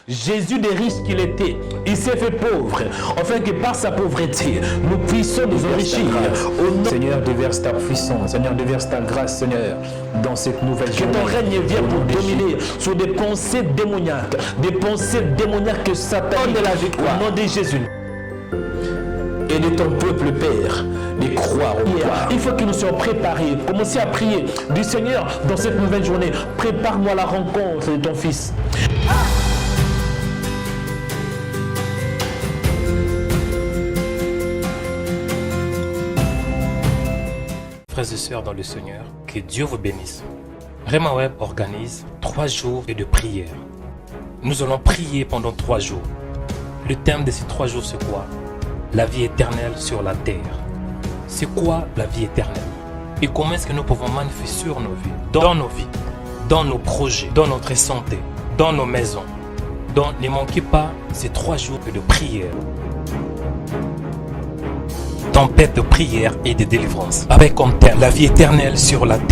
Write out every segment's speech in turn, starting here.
Jésus, des riches qu'il était, il s'est fait pauvre, afin que par sa pauvreté, nous puissions nous enrichir. Seigneur, déverse ta puissance, Seigneur, déverse ta grâce, Seigneur, dans cette nouvelle journée. Que ton règne vienne pour dominer sur des pensées démoniaques que Satan de la victoire. Au nom de Jésus. Et de ton peuple, Père, de croire au Père. Il faut que nous soyons préparés. Commencez à prier du Seigneur dans cette nouvelle journée. Prépare-moi à la rencontre de ton Fils. Frères et sœurs dans le Seigneur, que Dieu vous bénisse. Rema Web organise 3 jours de prière. Nous allons prier pendant 3 jours. Le thème de ces 3 jours, c'est quoi? La vie éternelle sur la terre. C'est quoi la vie éternelle? Et comment est-ce que nous pouvons manifester sur nos vies, dans nos projets, dans notre santé, dans nos maisons. Donc ne manquez pas ces 3 jours de prière. Tempête de prière et de délivrance. Avec comme thème la vie éternelle sur la terre.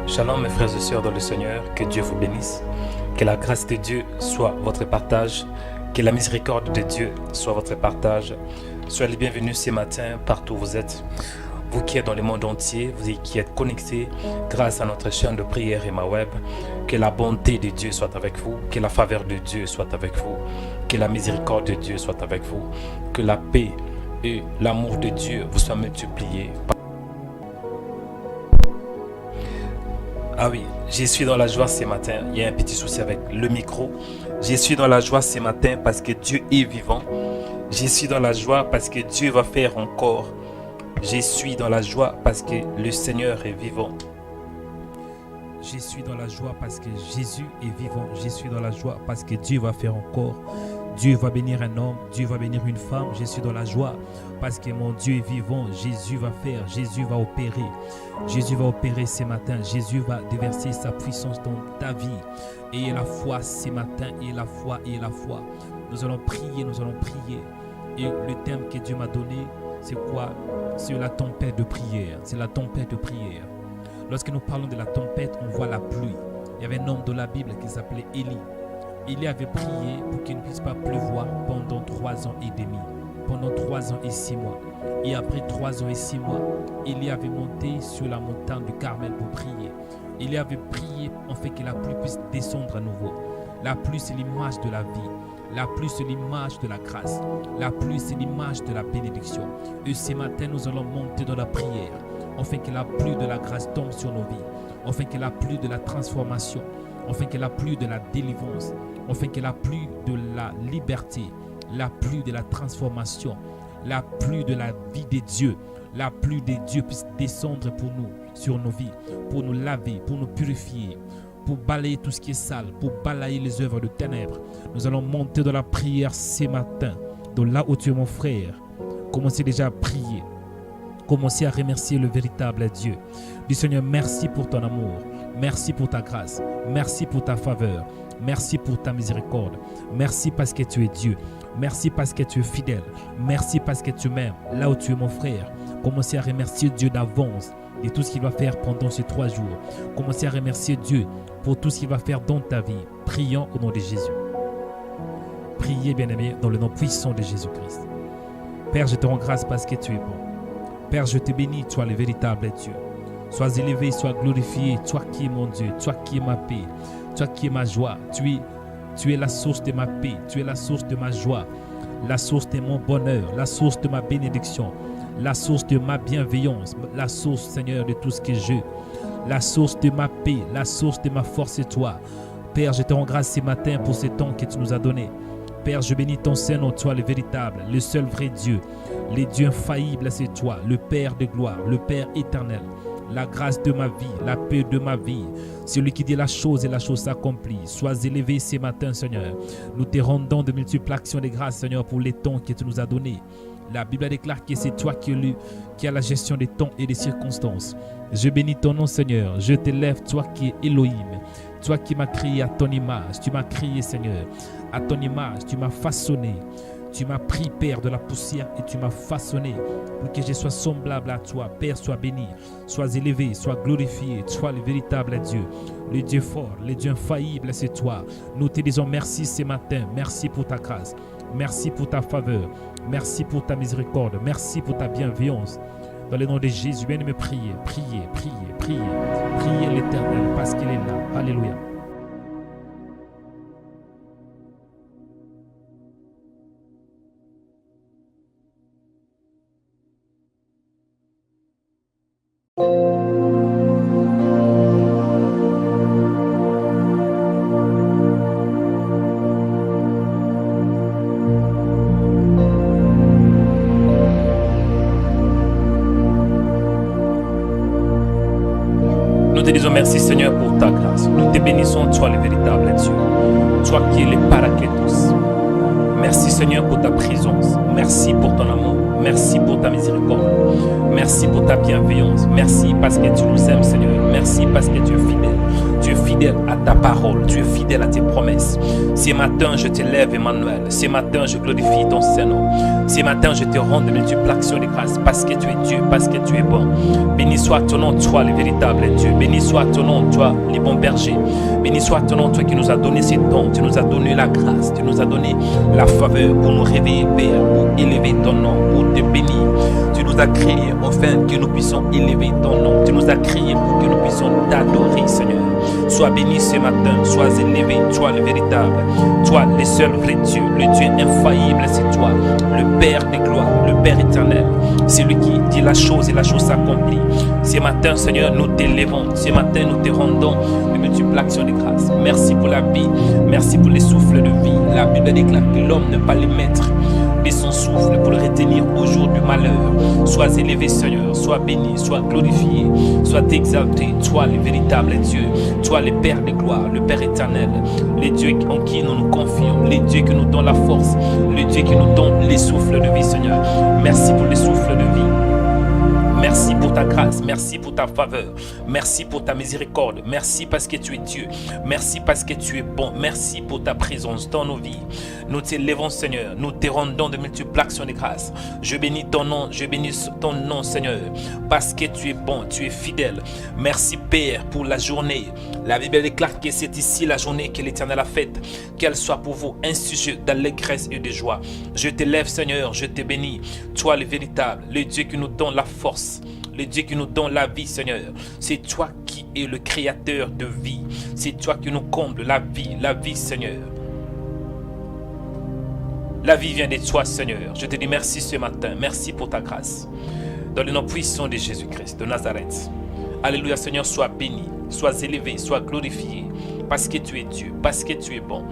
Shalom mes frères et sœurs dans le Seigneur, que Dieu vous bénisse, que la grâce de Dieu soit votre partage, que la miséricorde de Dieu soit votre partage. Soyez les bienvenus ce matin partout où vous êtes, vous qui êtes dans le monde entier, vous qui êtes connectés grâce à notre chaîne de prière Rema Web. Que la bonté de Dieu soit avec vous, que la faveur de Dieu soit avec vous, que la miséricorde de Dieu soit avec vous, que la paix et l'amour de Dieu vous soient multipliés. Ah oui, je suis dans la joie ce matin. Il y a un petit souci avec le micro. Je suis dans la joie ce matin parce que Dieu est vivant. Je suis dans la joie parce que Dieu va faire encore. Je suis dans la joie parce que le Seigneur est vivant. Je suis dans la joie parce que Jésus est vivant. Je suis dans la joie parce que Dieu va faire encore. Dieu va bénir un homme, Dieu va bénir une femme. Je suis dans la joie parce que mon Dieu est vivant. Jésus va faire, Jésus va opérer. Jésus va opérer ce matin. Jésus va déverser sa puissance dans ta vie. Et la foi ce matin, et la foi, et la foi. Nous allons prier, nous allons prier. Et le thème que Dieu m'a donné, c'est quoi? C'est la tempête de prière. C'est la tempête de prière. Lorsque nous parlons de la tempête, on voit la pluie. Il y avait un homme de la Bible qui s'appelait Élie. Élie avait prié pour qu'il ne puisse pas pleuvoir pendant 3 ans et demi. Pendant 3 ans et 6 mois. Et après 3 ans et 6 mois, Élie avait monté sur la montagne du Carmel pour prier. Élie avait prié en fait que la pluie puisse descendre à nouveau. La pluie, c'est l'image de la vie. La pluie, c'est l'image de la grâce. La pluie, c'est l'image de la bénédiction. Et ce matin, nous allons monter dans la prière. Afin que la pluie de la grâce tombe sur nos vies. Afin que la pluie de la transformation. Afin que la pluie de la délivrance. Afin que la pluie de la liberté. La pluie de la transformation. La pluie de la vie de Dieu. La pluie de Dieu puisse descendre pour nous, sur nos vies. Pour nous laver, pour nous purifier. Pour balayer tout ce qui est sale. Pour balayer les œuvres de ténèbres. Nous allons monter dans la prière ce matin. Donc là où tu es mon frère. Commencez déjà à prier. Commencez à remercier le véritable Dieu. Du Seigneur, merci pour ton amour. Merci pour ta grâce. Merci pour ta faveur. Merci pour ta miséricorde. Merci parce que tu es Dieu. Merci parce que tu es fidèle. Merci parce que tu m'aimes. Là où tu es mon frère, commencez à remercier Dieu d'avance de tout ce qu'il va faire pendant ces 3 jours. Commencez à remercier Dieu pour tout ce qu'il va faire dans ta vie. Prions au nom de Jésus. Priez, bien-aimés, dans le nom puissant de Jésus-Christ. Père, je te rends grâce parce que tu es bon. Père, je te bénis, toi le véritable Dieu. Sois élevé, sois glorifié, toi qui es mon Dieu, toi qui es ma paix, toi qui es ma joie. Tu es la source de ma paix, tu es la source de ma joie, la source de mon bonheur, la source de ma bénédiction, la source de ma bienveillance, la source, Seigneur, de tout ce que j'ai, la source de ma paix, la source de ma force, c'est toi. Père, je te rends grâce ce matin pour ce temps que tu nous as donné. Père, je bénis ton Saint-Nom, toi le véritable, le seul vrai Dieu. Les dieux infaillibles, c'est toi, le Père de gloire, le Père éternel. la grâce de ma vie, la paix de ma vie. Celui qui dit la chose et la chose s'accomplit. Sois élevé ce matin, Seigneur. Nous te rendons de multiples actions de grâce, Seigneur, pour les temps que tu nous as donnés. La Bible déclare que c'est toi qui as la gestion des temps et des circonstances. Je bénis ton nom, Seigneur. Je t'élève, toi qui es Elohim. Toi qui m'as créé à ton image. Tu m'as créé, Seigneur, à ton image. Tu m'as façonné. Tu m'as pris, Père, de la poussière et tu m'as façonné pour que je sois semblable à toi. Père, sois béni, sois élevé, sois glorifié. Sois le véritable Dieu, le Dieu fort, le Dieu infaillible, c'est toi. Nous te disons merci ce matin. Merci pour ta grâce. Merci pour ta faveur. Merci pour ta miséricorde. Merci pour ta bienveillance. Dans le nom de Jésus, bien-aimé, priez, priez, priez, priez. Priez l'Éternel parce qu'il est là. Alléluia. Nous te disons merci Seigneur pour ta grâce. Nous te bénissons, toi le véritable Dieu. Toi qui es le Paraclétos. Merci Seigneur pour ta présence. Merci pour ton amour. Merci pour ta miséricorde. Merci pour ta bienveillance. Merci parce que tu nous aimes Seigneur. Merci parce que tu es fidèle. Tu es fidèle à ta parole. Tu es fidèle à tes promesses. Ce matin, je t'élève Emmanuel. Ce matin, je glorifie ton Saint-Nom. Ce matin, je te rends de multiples actions de grâce parce que tu es Dieu, parce que tu es bon. Béni soit ton nom, toi le véritable Dieu. Béni soit ton nom, toi les bons bergers. Béni soit ton nom, toi qui nous as donné ces dons. Tu nous as donné la grâce. Tu nous as donné la faveur pour nous réveiller, Père, pour élever ton nom, pour te bénir. Tu nous as créés afin que nous puissions élever ton nom. Tu nous as créés pour que nous puissions t'adorer, Seigneur. Sois béni ce matin, sois élevé, toi le véritable, toi le seul vrai Dieu, le Dieu infaillible, c'est toi, le Père des gloires, le Père éternel, c'est lui qui dit la chose et la chose s'accomplit. Ce matin, Seigneur, nous t'élevons, ce matin, nous te rendons de multiples actions de grâce. Merci pour la vie, merci pour les souffles de vie. La Bible déclare que l'homme ne peut pas les mettre de son souffle pour le retenir au jour du malheur. Sois élevé Seigneur, sois béni, sois glorifié, sois exalté, toi le véritable Dieu, toi le Père de gloire, le Père éternel, le Dieu en qui nous nous confions, le Dieu qui nous donne la force, le Dieu qui nous donne les souffles de vie Seigneur. Merci pour les souffles de vie. Merci pour ta grâce, merci pour ta faveur, merci pour ta miséricorde, merci parce que tu es Dieu, merci parce que tu es bon, merci pour ta présence dans nos vies. Nous t'élevons Seigneur, nous te rendons de multiples actions de grâce. Je bénis ton nom Seigneur, parce que tu es bon, tu es fidèle. Merci Père pour la journée. La Bible déclare que c'est ici la journée que l'Éternel a faite, qu'elle soit pour vous un sujet d'allégresse et de joie. Je t'élève Seigneur, je te bénis, toi le véritable, le Dieu qui nous donne la force, le Dieu qui nous donne la vie Seigneur. C'est toi qui es le créateur de vie, c'est toi qui nous comble la vie Seigneur. La vie vient de toi Seigneur. Je te dis merci ce matin, merci pour ta grâce. Dans le nom puissant de Jésus-Christ de Nazareth. Alléluia Seigneur, sois béni, sois élevé, sois glorifié, parce que tu es Dieu, parce que tu es bon.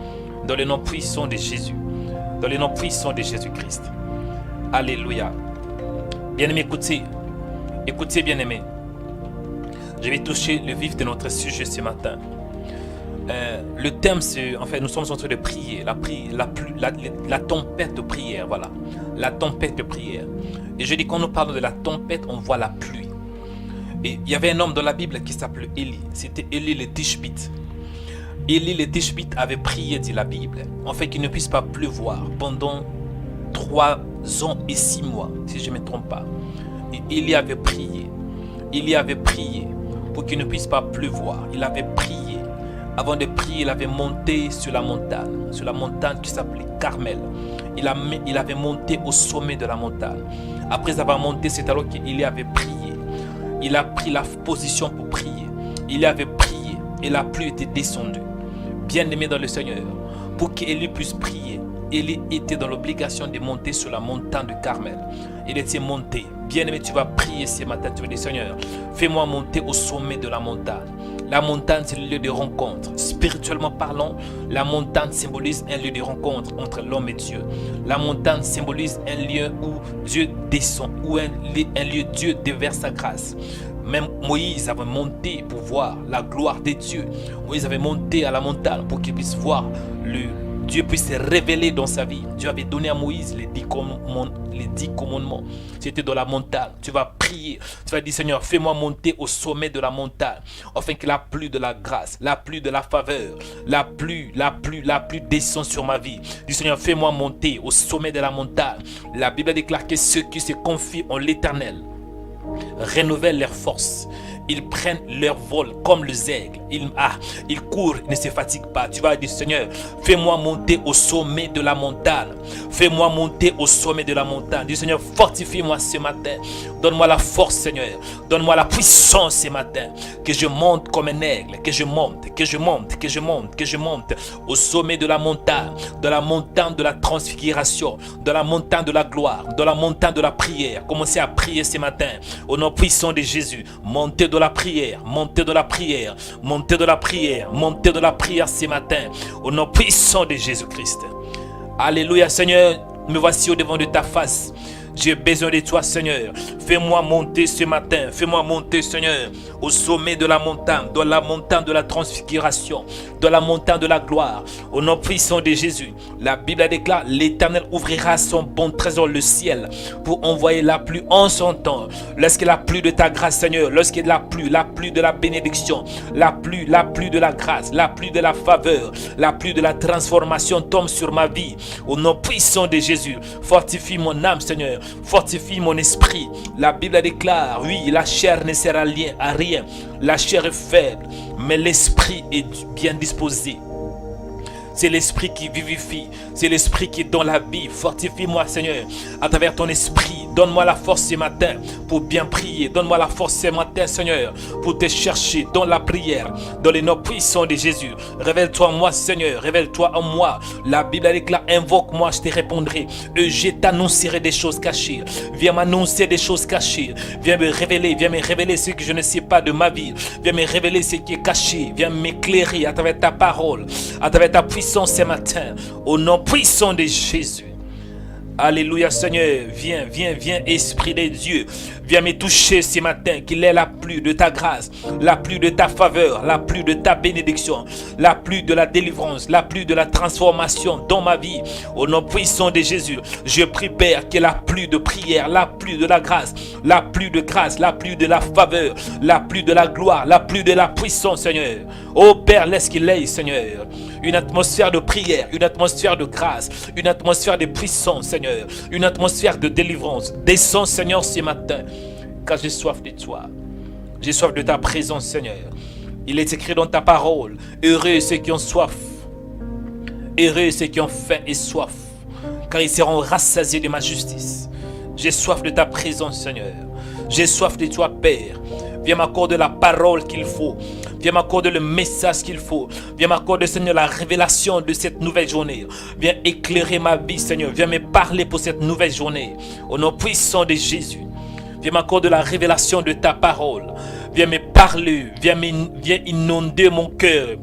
Dans le nom puissant de Jésus, dans le nom puissant de Jésus-Christ. Alléluia. Bien-aimé, écoutez bien-aimé. Je vais toucher le vif de notre sujet ce matin. Le thème, c'est, en fait, nous sommes en train de prier, la tempête de prière, voilà, la tempête de prière. Et je dis, quand nous parlons de la tempête, on voit la pluie. Et il y avait un homme dans la Bible qui s'appelait Élie, c'était Élie le Tishbite. Élie le Tishbite avait prié, dit la Bible, en fait qu'il ne puisse pas pleuvoir pendant 3 ans et 6 mois, si je ne me trompe pas. Et Élie avait prié pour qu'il ne puisse pas pleuvoir, il avait prié. Avant de prier, il avait monté sur la montagne qui s'appelait Carmel. Il avait monté au sommet de la montagne. Après avoir monté, c'est alors qu'il avait prié. Il a pris la position pour prier. Il avait prié et la pluie était descendue. Bien-aimé dans le Seigneur, pour qu'Élie puisse prier, Élie était dans l'obligation de monter sur la montagne de Carmel. Il était monté. Bien-aimé, tu vas prier ce matin, tu vas dire Seigneur, fais-moi monter au sommet de la montagne. La montagne, c'est le lieu de rencontre. Spirituellement parlant, la montagne symbolise un lieu de rencontre entre l'homme et Dieu. La montagne symbolise un lieu où Dieu descend, où un lieu où Dieu déverse sa grâce. Même Moïse avait monté pour voir la gloire de Dieu. Moïse avait monté à la montagne pour qu'il puisse voir Dieu puisse se révéler dans sa vie. Dieu avait donné à Moïse les 10 commandements. C'était dans la montagne. Tu vas prier. Tu vas dire, Seigneur, fais-moi monter au sommet de la montagne, afin que la pluie de la grâce, la pluie de la faveur, la pluie descend sur ma vie. Dis, Seigneur, fais-moi monter au sommet de la montagne. La Bible déclare que ceux qui se confient en l'Éternel renouvellent leurs forces. Ils prennent leur vol comme les aigles. Ils courent, ils ne se fatiguent pas. Tu vas dire, Seigneur, fais-moi monter au sommet de la montagne. Fais-moi monter au sommet de la montagne. Dis, Seigneur, fortifie-moi ce matin. Donne-moi la force, Seigneur. Donne-moi la puissance ce matin. Que je monte comme un aigle. Que je monte au sommet de la montagne. De la montagne de la transfiguration. De la montagne de la gloire. De la montagne de la prière. Commencez à prier ce matin. Au nom puissant de Jésus. Montez de la prière, montez de la prière, montez de la prière, montez de la prière ce matin, au nom puissant de Jésus-Christ. Alléluia, Seigneur, me voici au devant de ta face. J'ai besoin de toi, Seigneur. Fais-moi monter ce matin. Fais-moi monter, Seigneur, au sommet de la montagne, dans la montagne de la transfiguration, dans la montagne de la gloire. Au nom puissant de Jésus, la Bible déclare, l'Éternel ouvrira son bon trésor, le ciel, pour envoyer la pluie en son temps. Lorsqu'il y a la pluie de ta grâce, Seigneur, lorsqu'il y a la pluie de la bénédiction, la pluie de la grâce, la pluie de la faveur, la pluie de la transformation tombe sur ma vie. Au nom puissant de Jésus, fortifie mon âme, Seigneur. Fortifie mon esprit. La Bible déclare, oui, la chair ne sert à rien. La chair est faible, mais l'esprit est bien disposé. C'est l'esprit qui vivifie. C'est l'esprit qui donne la vie. Fortifie-moi, Seigneur, à travers ton esprit. Donne-moi la force ce matin pour bien prier. Donne-moi la force ce matin, Seigneur, pour te chercher dans la prière, dans les noms puissants de Jésus. Révèle-toi en moi, Seigneur. Révèle-toi en moi. La Bible déclare, invoque-moi, je te répondrai. Et je t'annoncerai des choses cachées. Viens m'annoncer des choses cachées. Viens me révéler ce que je ne sais pas de ma vie. Viens me révéler ce qui est caché. Viens m'éclairer à travers ta parole, à travers ta puissance ce matin, au nom puissant de Jésus. Alléluia, Seigneur. Viens, Esprit de Dieu. Viens me toucher ce matin, qu'il ait la pluie de ta grâce, la pluie de ta faveur, la pluie de ta bénédiction, la pluie de la délivrance, la pluie de la transformation dans ma vie. Au nom puissant de Jésus, je prie, Père, que la pluie de prière, la pluie de la grâce, la pluie de grâce, la pluie de la faveur, la pluie de la gloire, la pluie de la puissance, Seigneur. Oh Père, laisse qu'il ait, Seigneur, une atmosphère de prière, une atmosphère de grâce, une atmosphère de puissance, Seigneur, une atmosphère de délivrance. Descends, Seigneur, ce matin, car j'ai soif de toi. J'ai soif de ta présence, Seigneur. Il est écrit dans ta parole, heureux ceux qui ont soif, heureux ceux qui ont faim et soif, car ils seront rassasiés de ma justice. J'ai soif de ta présence, Seigneur. J'ai soif de toi, Père. Viens m'accorder la parole qu'il faut. Viens m'accorder le message qu'il faut. Viens m'accorder, Seigneur, la révélation de cette nouvelle journée. Viens éclairer ma vie, Seigneur. Viens me parler pour cette nouvelle journée. Au nom puissant de Jésus. Viens m'accorder la révélation de ta parole. Viens me parler. Viens inonder mon cœur.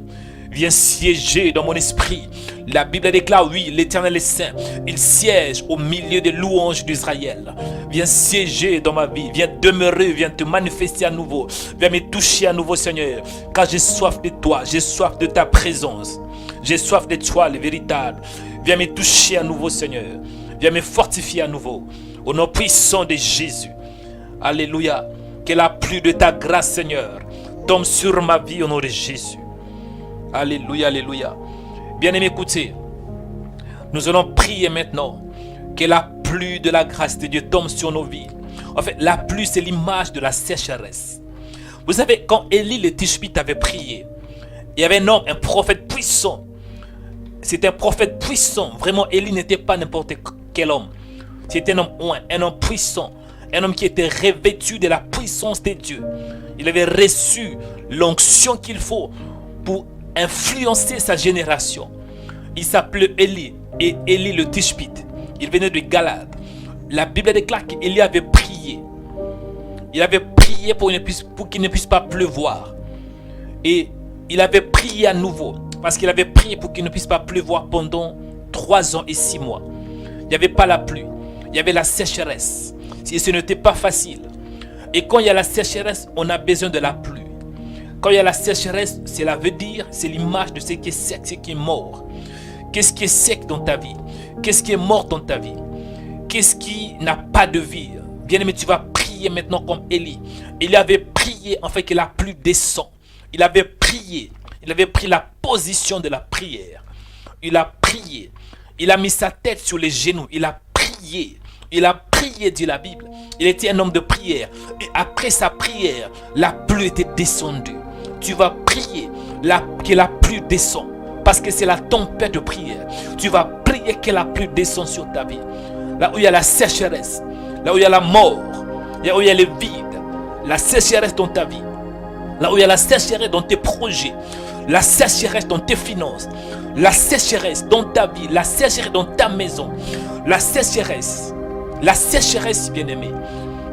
Viens siéger dans mon esprit. La Bible déclare, oui, l'Éternel est saint. Il siège au milieu des louanges d'Israël. Viens siéger dans ma vie. Viens demeurer, viens te manifester à nouveau. Viens me toucher à nouveau, Seigneur. Car j'ai soif de toi, j'ai soif de ta présence. J'ai soif de toi, le véritable. Viens me toucher à nouveau, Seigneur. Viens me fortifier à nouveau. Au nom puissant de Jésus. Alléluia. Que la pluie de ta grâce, Seigneur, tombe sur ma vie au nom de Jésus. Alléluia, alléluia. Bien-aimés, écoutez. Nous allons prier maintenant que la pluie de la grâce de Dieu tombe sur nos vies. En fait, la pluie, c'est l'image de la sécheresse. Vous savez, quand Élie le Tishbite avait prié, il y avait un homme, un prophète puissant. C'était un prophète puissant. Vraiment, Élie n'était pas n'importe quel homme. C'était un homme oint, un homme puissant. Un homme qui était revêtu de la puissance de Dieu. Il avait reçu l'onction qu'il faut pour influencer sa génération. Il s'appelait Élie, et Élie le Tishbite. Il venait de Galade. La Bible déclare qu'Élie avait prié. Il avait prié pour qu'il ne puisse pas pleuvoir. Et il avait prié à nouveau, parce qu'il avait prié pour qu'il ne puisse pas pleuvoir pendant 3 ans et 6 mois. Il n'y avait pas la pluie, il y avait la sécheresse. Et ce n'était pas facile. Et quand il y a la sécheresse, on a besoin de la pluie. Quand il y a la sécheresse, cela veut dire, c'est l'image de ce qui est sec, ce qui est mort. Qu'est-ce qui est sec dans ta vie? Qu'est-ce qui est mort dans ta vie? Qu'est-ce qui n'a pas de vie? Bien-aimé, tu vas prier maintenant comme Élie. Il avait prié, en fait, que la pluie descend. Il avait prié. Il avait pris la position de la prière. Il a prié. Il a mis sa tête sur les genoux. Il a prié. Il a prié, dit la Bible. Il était un homme de prière. Et après sa prière, la pluie était descendue. Tu vas prier que la pluie descende. Parce que c'est la tempête de prière. Tu vas prier que la pluie descende sur ta vie. Là où il y a la sécheresse. Là où il y a la mort. Là où il y a le vide. La sécheresse dans ta vie. Là où il y a la sécheresse dans tes projets. La sécheresse dans tes finances. La sécheresse dans ta vie. La sécheresse dans ta maison. La sécheresse. La sécheresse, bien-aimé,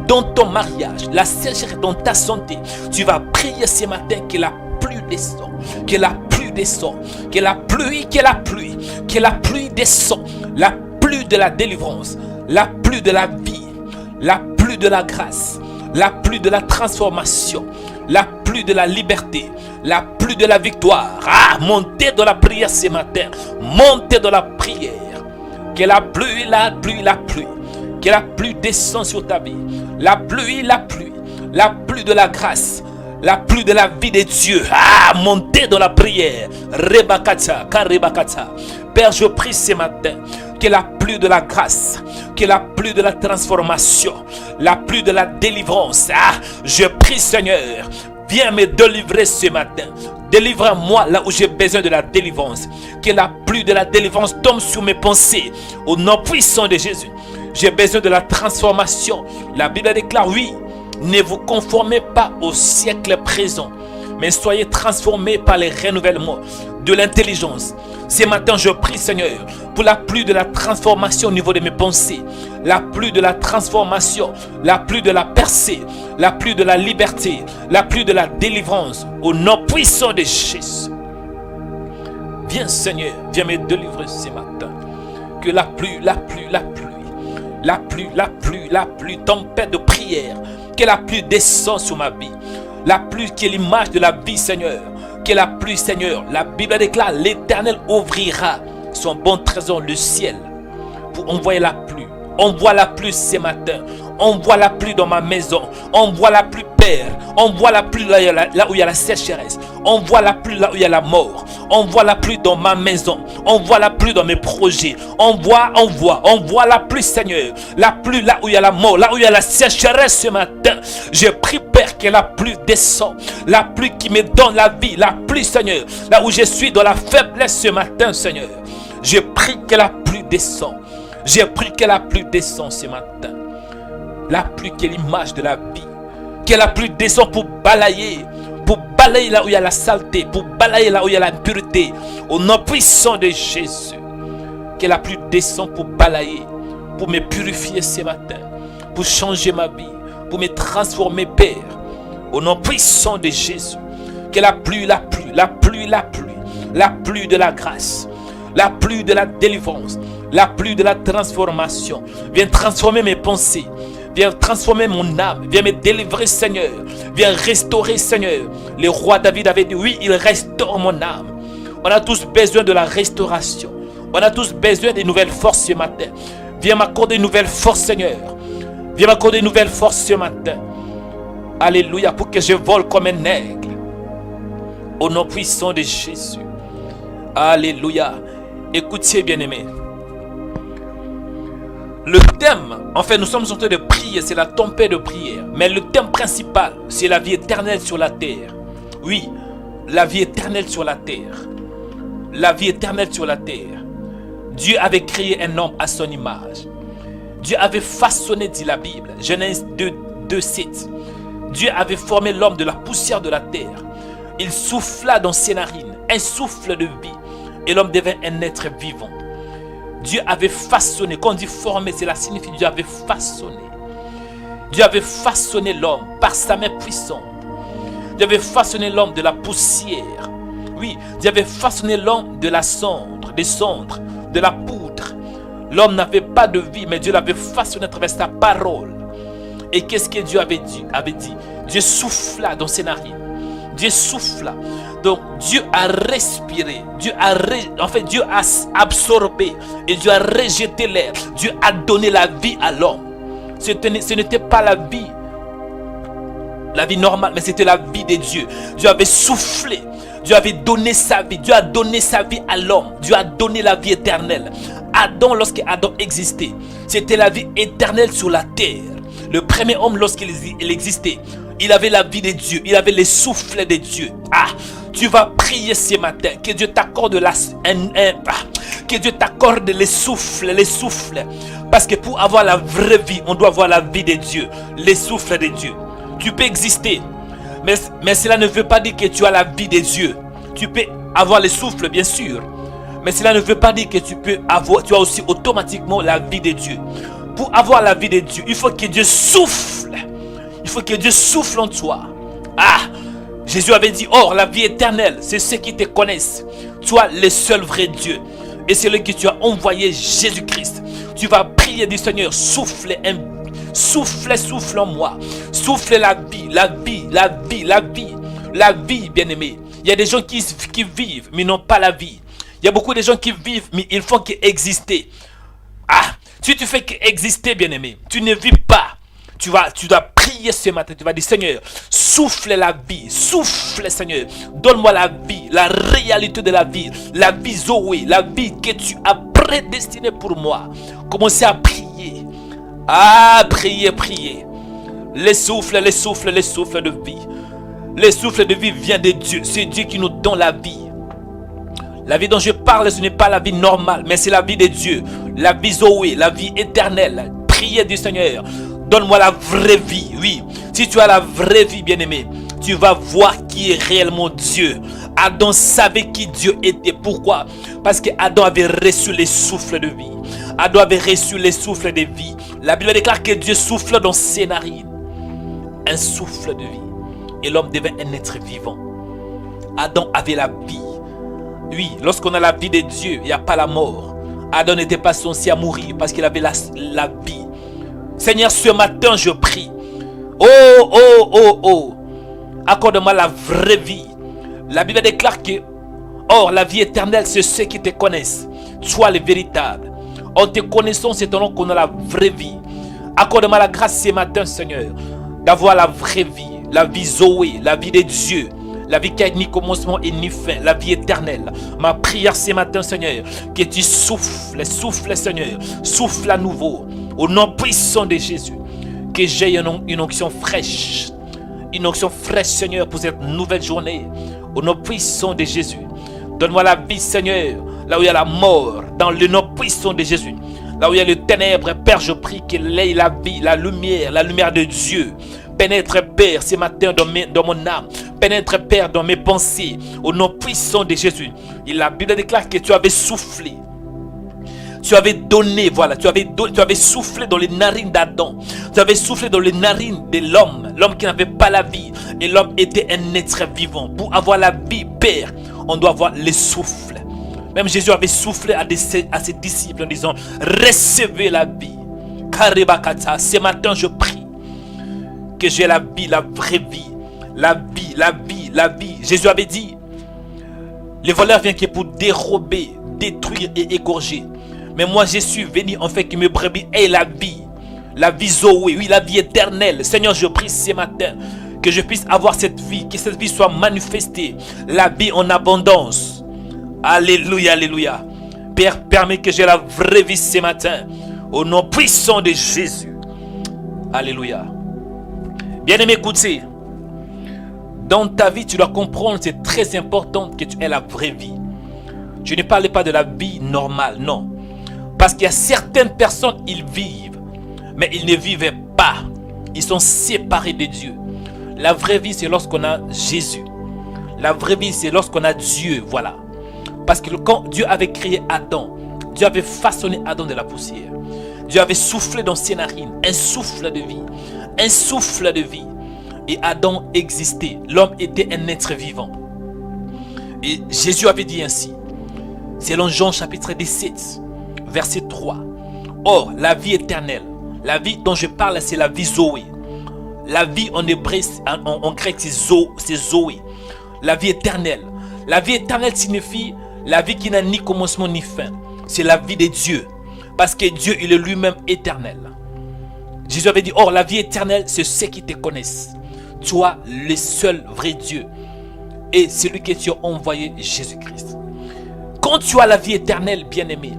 dans ton mariage, la sécheresse dans ta santé, tu vas prier ce matin que la pluie descend, que la pluie descend, que la pluie descend, la pluie de la délivrance, la pluie de la vie, la pluie de la grâce, la pluie de la transformation, la pluie de la liberté, la pluie de la victoire. Ah, montez dans la prière ce matin, montez dans la prière, que la pluie, que la pluie descend sur ta vie. La pluie de la grâce, la pluie de la vie de Dieu. Ah, montez dans la prière. Rebakata, karebakata. Père, je prie ce matin que la pluie de la grâce, que la pluie de la transformation, la pluie de la délivrance. Ah, je prie, Seigneur, viens me délivrer ce matin. Délivre-moi là où j'ai besoin de la délivrance. Que la pluie de la délivrance tombe sur mes pensées. Au nom puissant de Jésus. J'ai besoin de la transformation. La Bible déclare, oui, ne vous conformez pas au siècle présent, mais soyez transformés par les renouvellements de l'intelligence. Ce matin, je prie, Seigneur, pour la pluie de la transformation au niveau de mes pensées, la pluie de la transformation, la pluie de la percée, la pluie de la liberté, la pluie de la délivrance, au nom puissant de Jésus. Viens, Seigneur, viens me délivrer ce matin. Que la pluie, tempête de prière, que la pluie descend sur ma vie. La pluie qui est l'image de la vie, Seigneur. Que la pluie, Seigneur, la Bible déclare, l'Éternel ouvrira son bon trésor, le ciel, pour envoyer la pluie. Envoie la pluie ce matin. Envoie la pluie dans ma maison. Envoie la pluie, Père. Envoie la pluie là où il y a la sécheresse. Envoie la pluie là où il y a la mort. Envoie la pluie dans ma maison. Envoie la pluie dans mes projets. Envoie la pluie, Seigneur. La pluie là où il y a la mort, là où il y a la sécheresse ce matin. Je prie, Père, que la pluie descend. La pluie qui me donne la vie. La pluie, Seigneur. Là où je suis dans la faiblesse ce matin, Seigneur. Je prie que la pluie descend. J'ai pris que la pluie descend ce matin. La pluie qui est l'image de la vie. Que la pluie descend pour balayer là où il y a la saleté, pour balayer là où il y a l'impureté. Au nom puissant de Jésus. Que la pluie descend pour balayer, pour me purifier ce matin, pour changer ma vie, pour me transformer, Père. Au nom puissant de Jésus. Que la pluie de la grâce, la pluie de la délivrance, la pluie de la transformation vient transformer mes pensées, vient transformer mon âme, vient me délivrer, Seigneur, vient restaurer, Seigneur. Le roi David avait dit, oui, il restaure mon âme. On a tous besoin de la restauration. On a tous besoin de nouvelles forces ce matin. Viens m'accorder une nouvelle force, Seigneur. Viens m'accorder une nouvelle force ce matin. Alléluia, pour que je vole comme un aigle. Au nom puissant de Jésus. Alléluia. Écoutez, bien-aimés. Le thème, en fait, nous sommes en train de prier, c'est la tempête de prière. Mais le thème principal, c'est la vie éternelle sur la terre. Oui, la vie éternelle sur la terre. La vie éternelle sur la terre. Dieu avait créé un homme à son image. Dieu avait façonné, dit la Bible, Genèse 2:7. Dieu avait formé l'homme de la poussière de la terre. Il souffla dans ses narines un souffle de vie. Et l'homme devint un être vivant. Dieu avait façonné, quand on dit formé, cela signifie Dieu avait façonné. Dieu avait façonné l'homme par sa main puissante. Dieu avait façonné l'homme de la poussière. Oui, Dieu avait façonné l'homme de la cendre, des cendres, de la poudre. L'homme n'avait pas de vie, mais Dieu l'avait façonné à travers sa parole. Et qu'est-ce que Dieu avait dit? Dieu souffla dans ses narines. Dieu souffla. Donc Dieu a respiré. Dieu a absorbé. Et Dieu a rejeté l'air. Dieu a donné la vie à l'homme. Ce n'était pas la vie normale, mais c'était la vie de Dieu. Dieu avait soufflé. Dieu avait donné sa vie. Dieu a donné sa vie à l'homme. Dieu a donné la vie éternelle. Adam, lorsque Adam existait, c'était la vie éternelle sur la terre. Le premier homme, lorsqu'il existait, il avait la vie de Dieu. Il avait les souffles de Dieu. Tu vas prier ce matin. Que Dieu t'accorde que Dieu t'accorde les souffles. Parce que pour avoir la vraie vie, on doit avoir la vie de Dieu. Les souffles de Dieu. Tu peux exister. Mais cela ne veut pas dire que tu as la vie de Dieu. Tu peux avoir les souffles, bien sûr. Mais cela ne veut pas dire que tu as aussi automatiquement la vie de Dieu. Pour avoir la vie de Dieu, il faut que Dieu souffle. Il faut que Dieu souffle en toi. Jésus avait dit, or la vie éternelle, c'est ceux qui te connaissent. Toi, le seul vrai Dieu. Et c'est lui que tu as envoyé, Jésus-Christ. Tu vas prier du Seigneur, souffle en moi. Souffle la vie, bien-aimé. Il y a des gens qui vivent, mais n'ont pas la vie. Il y a beaucoup de gens qui vivent, mais ils font qu'exister. Si tu fais qu'exister, bien-aimé, tu ne vis pas. Tu dois prier ce matin. Tu vas dire, Seigneur, souffle la vie. Souffle, Seigneur. Donne-moi la vie, la réalité de la vie. La vie Zoé, la vie que tu as prédestinée pour moi. Commencez à prier. Prier. Les souffles de vie. Les souffles de vie viennent de Dieu. C'est Dieu qui nous donne la vie. La vie dont je parle, ce n'est pas la vie normale, mais c'est la vie de Dieu. La vie Zoé, la vie éternelle. Priez du Seigneur. Donne-moi la vraie vie. Oui, si tu as la vraie vie, bien-aimé, tu vas voir qui est réellement Dieu. Adam savait qui Dieu était. Pourquoi? Parce que Adam avait reçu les souffles de vie. Adam avait reçu les souffles de vie. La Bible déclare que Dieu souffle dans ses narines. Un souffle de vie. Et l'homme devint un être vivant. Adam avait la vie. Oui, lorsqu'on a la vie de Dieu, il n'y a pas la mort. Adam n'était pas censé à mourir parce qu'il avait la vie. Seigneur, ce matin, je prie. Accorde-moi la vraie vie. La Bible déclare que, or, la vie éternelle, c'est ceux qui te connaissent. Toi, le véritable. En te connaissant, c'est ton nom qu'on a la vraie vie. Accorde-moi la grâce ce matin, Seigneur, d'avoir la vraie vie. La vie Zoé, la vie de Dieu. La vie qui a ni commencement et ni fin. La vie éternelle. Ma prière ce matin, Seigneur, que tu souffles, Seigneur. Souffle à nouveau. Au nom puissant de Jésus. Que j'ai une onction fraîche. Une onction fraîche, Seigneur, pour cette nouvelle journée. Au nom puissant de Jésus. Donne-moi la vie, Seigneur. Là où il y a la mort. Dans le nom puissant de Jésus. Là où il y a le ténèbre, Père, je prie qu'il ait la vie, la lumière de Dieu. Pénètre, Père, ce matin dans mon âme. Pénètre, Père, dans mes pensées. Au nom puissant de Jésus. Et la Bible déclare que tu avais soufflé. Tu avais donné, voilà, tu avais soufflé dans les narines d'Adam. Tu avais soufflé dans les narines de l'homme qui n'avait pas la vie. Et l'homme était un être vivant. Pour avoir la vie, Père, on doit avoir les souffles. Même Jésus avait soufflé à ses disciples en disant, recevez la vie. Karibakata, ce matin je prie que j'ai la vie, la vraie vie. La vie. Jésus avait dit, le voleur vient que pour dérober, détruire et égorger. Mais moi je suis venu en fait que mes brebis aient la vie Zoé, oui, la vie éternelle. Seigneur, je prie ce matin que je puisse avoir cette vie, que cette vie soit manifestée, la vie en abondance. Alléluia, alléluia. Père, permets que j'ai la vraie vie ce matin, au nom puissant de Jésus. Alléluia. Bien-aimé, écoutez, dans ta vie, tu dois comprendre, c'est très important que tu aies la vraie vie. Je ne parle pas de la vie normale, non. Parce qu'il y a certaines personnes, ils vivent, mais ils ne vivaient pas. Ils sont séparés de Dieu. La vraie vie, c'est lorsqu'on a Jésus. La vraie vie, c'est lorsqu'on a Dieu, voilà. Parce que quand Dieu avait créé Adam, Dieu avait façonné Adam de la poussière. Dieu avait soufflé dans ses narines, un souffle de vie. Un souffle de vie. Et Adam existait. L'homme était un être vivant. Et Jésus avait dit ainsi, selon Jean chapitre 17, verset 3. Or, la vie éternelle, la vie dont je parle, c'est la vie Zoé. La vie en hébreu, en grec, c'est Zoé. La vie éternelle. La vie éternelle signifie la vie qui n'a ni commencement ni fin. C'est la vie de Dieu. Parce que Dieu, il est lui-même éternel. Jésus avait dit, or la vie éternelle, c'est ceux qui te connaissent. Toi, le seul vrai Dieu. Et celui que tu as envoyé, Jésus-Christ. Quand tu as la vie éternelle, bien-aimé,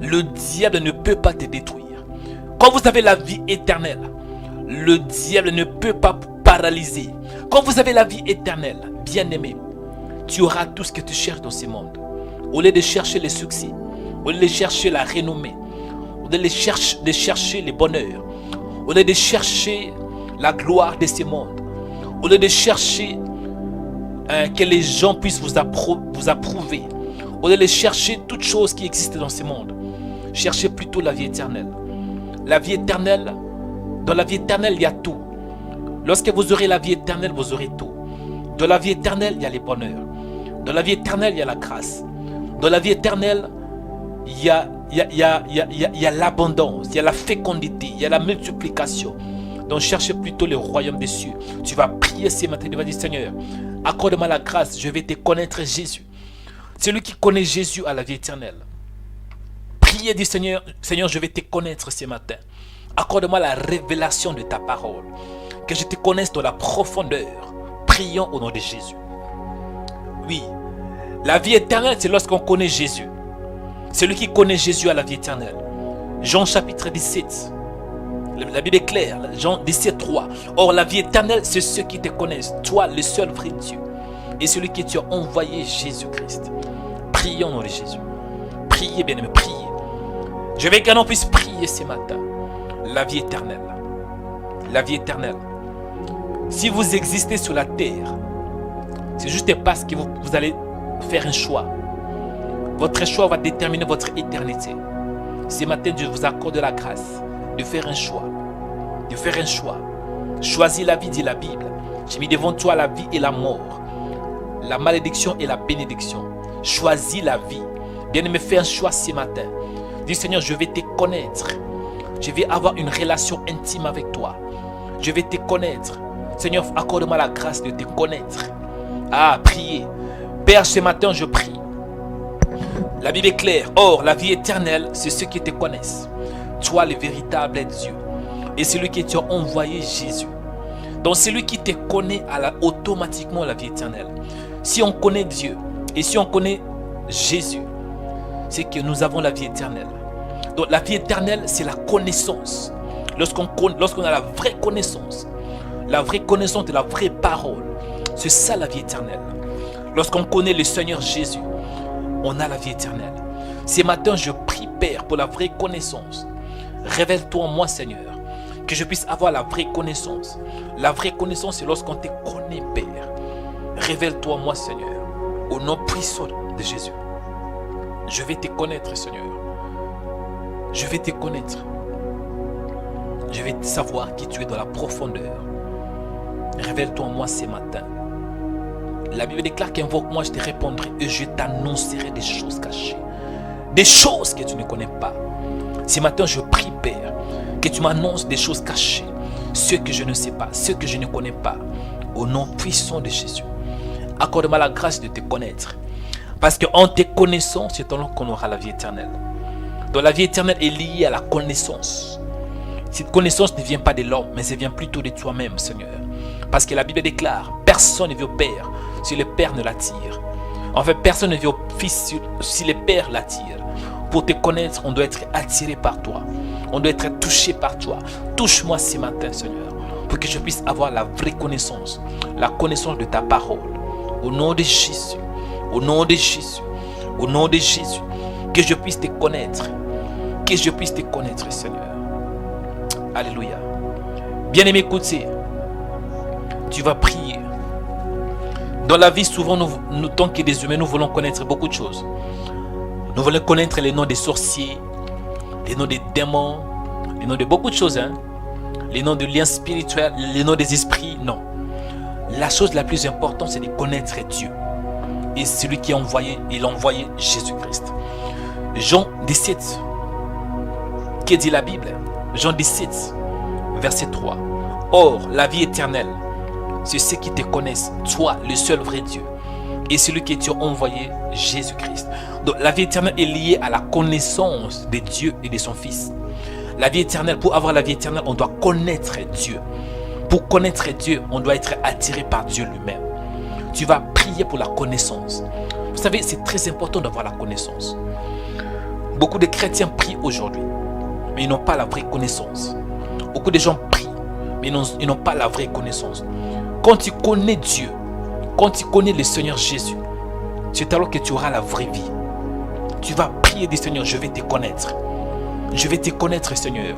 le diable ne peut pas te détruire. Quand vous avez la vie éternelle, le diable ne peut pas paralyser. Quand vous avez la vie éternelle, bien-aimé, tu auras tout ce que tu cherches dans ce monde. Au lieu de chercher le succès, au lieu de chercher la renommée, au lieu de chercher le bonheur, au lieu de chercher la gloire de ce monde, au lieu de chercher que les gens puissent vous approuver, au lieu de chercher toutes choses qui existent dans ce monde, cherchez plutôt la vie éternelle. La vie éternelle, dans la vie éternelle, il y a tout. Lorsque vous aurez la vie éternelle, vous aurez tout. Dans la vie éternelle, il y a les bonheurs. Dans la vie éternelle, il y a la grâce. Dans la vie éternelle, il y a l'abondance, il y a la fécondité, il y a la multiplication. Donc cherchez plutôt le royaume des cieux. Tu vas prier ce matin, tu vas dire, Seigneur, accorde-moi la grâce, je vais te connaître Jésus. Celui qui connaît Jésus a la vie éternelle. Priez, dit Seigneur, je vais te connaître ce matin. Accorde-moi la révélation de ta parole. Que je te connaisse dans la profondeur. Prions au nom de Jésus. Oui, la vie éternelle, c'est lorsqu'on connaît Jésus. Celui qui connaît Jésus a la vie éternelle. Jean chapitre 17. La Bible est claire. Jean 17, 3. Or, la vie éternelle, c'est ceux qui te connaissent. Toi, le seul vrai Dieu. Et celui qui t'a envoyé, Jésus-Christ. Prions au nom de Jésus. Priez, bien-aimés, priez. Je veux que l'on puisse prier ce matin. La vie éternelle. La vie éternelle. Si vous existez sur la terre, c'est juste parce que vous allez faire un choix. Votre choix va déterminer votre éternité. Ce matin, Dieu vous accorde la grâce de faire un choix. De faire un choix. Choisis la vie, dit la Bible. J'ai mis devant toi la vie et la mort. La malédiction et la bénédiction. Choisis la vie. Bien-aimé, fais un choix ce matin. Dis Seigneur, je vais te connaître. Je vais avoir une relation intime avec toi. Je vais te connaître. Seigneur, accorde-moi la grâce de te connaître. Ah, priez. Père, ce matin, je prie. La Bible est claire. Or, la vie éternelle, c'est ceux qui te connaissent. Toi, le véritable Dieu. Et celui qui t'a envoyé, Jésus. Donc, celui qui te connaît a automatiquement la vie éternelle. Si on connaît Dieu et si on connaît Jésus, c'est que nous avons la vie éternelle. Donc, la vie éternelle, c'est la connaissance. Lorsqu'on a la vraie connaissance de la vraie parole, c'est ça la vie éternelle. Lorsqu'on connaît le Seigneur Jésus, on a la vie éternelle. Ce matin, je prie, Père, pour la vraie connaissance. Révèle-toi en moi, Seigneur, que je puisse avoir la vraie connaissance. La vraie connaissance, c'est lorsqu'on te connaît, Père. Révèle-toi en moi, Seigneur, au nom puissant de Jésus. Je vais te connaître, Seigneur. Je vais te connaître. Je vais savoir qui tu es dans la profondeur. Révèle-toi en moi ce matin. La Bible déclare qu'invoque-moi, je te répondrai et je t'annoncerai des choses cachées. Des choses que tu ne connais pas. Ce matin, je prie, Père, que tu m'annonces des choses cachées. Ceux que je ne sais pas, ceux que je ne connais pas. Au nom puissant de Jésus. Accorde-moi la grâce de te connaître. Parce qu'en te connaissant, c'est alors qu'on aura la vie éternelle. Donc la vie éternelle est liée à la connaissance. Cette connaissance ne vient pas de l'homme, mais elle vient plutôt de toi-même, Seigneur. Parce que la Bible déclare, personne ne vient au Père si le Père ne l'attire. En fait, personne ne vient au Fils si le Père l'attire. Pour te connaître, on doit être attiré par toi. On doit être touché par toi. Touche-moi ce matin, Seigneur, pour que je puisse avoir la vraie connaissance. La connaissance de ta parole. Au nom de Jésus. Au nom de Jésus. Au nom de Jésus. Que je puisse te connaître. Que je puisse te connaître, Seigneur. Alléluia. Bien-aimé, écoutez. Tu vas prier. Dans la vie, souvent, nous, tant que des humains, nous voulons connaître beaucoup de choses. Nous voulons connaître les noms des sorciers, les noms des démons, les noms de beaucoup de choses. Les noms de liens spirituels, les noms des esprits. Non. La chose la plus importante, c'est de connaître Dieu. Et celui qui a envoyé, il a envoyé Jésus-Christ. Jean 17. Que dit la Bible? Jean 17, verset 3. Or, la vie éternelle, c'est ceux qui te connaissent, toi, le seul vrai Dieu, et celui que tu as envoyé, Jésus-Christ. Donc, la vie éternelle est liée à la connaissance de Dieu et de son Fils. La vie éternelle, pour avoir la vie éternelle, on doit connaître Dieu. Pour connaître Dieu, on doit être attiré par Dieu lui-même. Tu vas prier pour la connaissance. Vous savez, c'est très important d'avoir la connaissance. Beaucoup de chrétiens prient aujourd'hui, mais ils n'ont pas la vraie connaissance. Beaucoup de gens prient, mais ils n'ont pas la vraie connaissance. Quand tu connais Dieu, quand tu connais le Seigneur Jésus, c'est alors que tu auras la vraie vie. Tu vas prier du Seigneur, je vais te connaître. Je vais te connaître, Seigneur.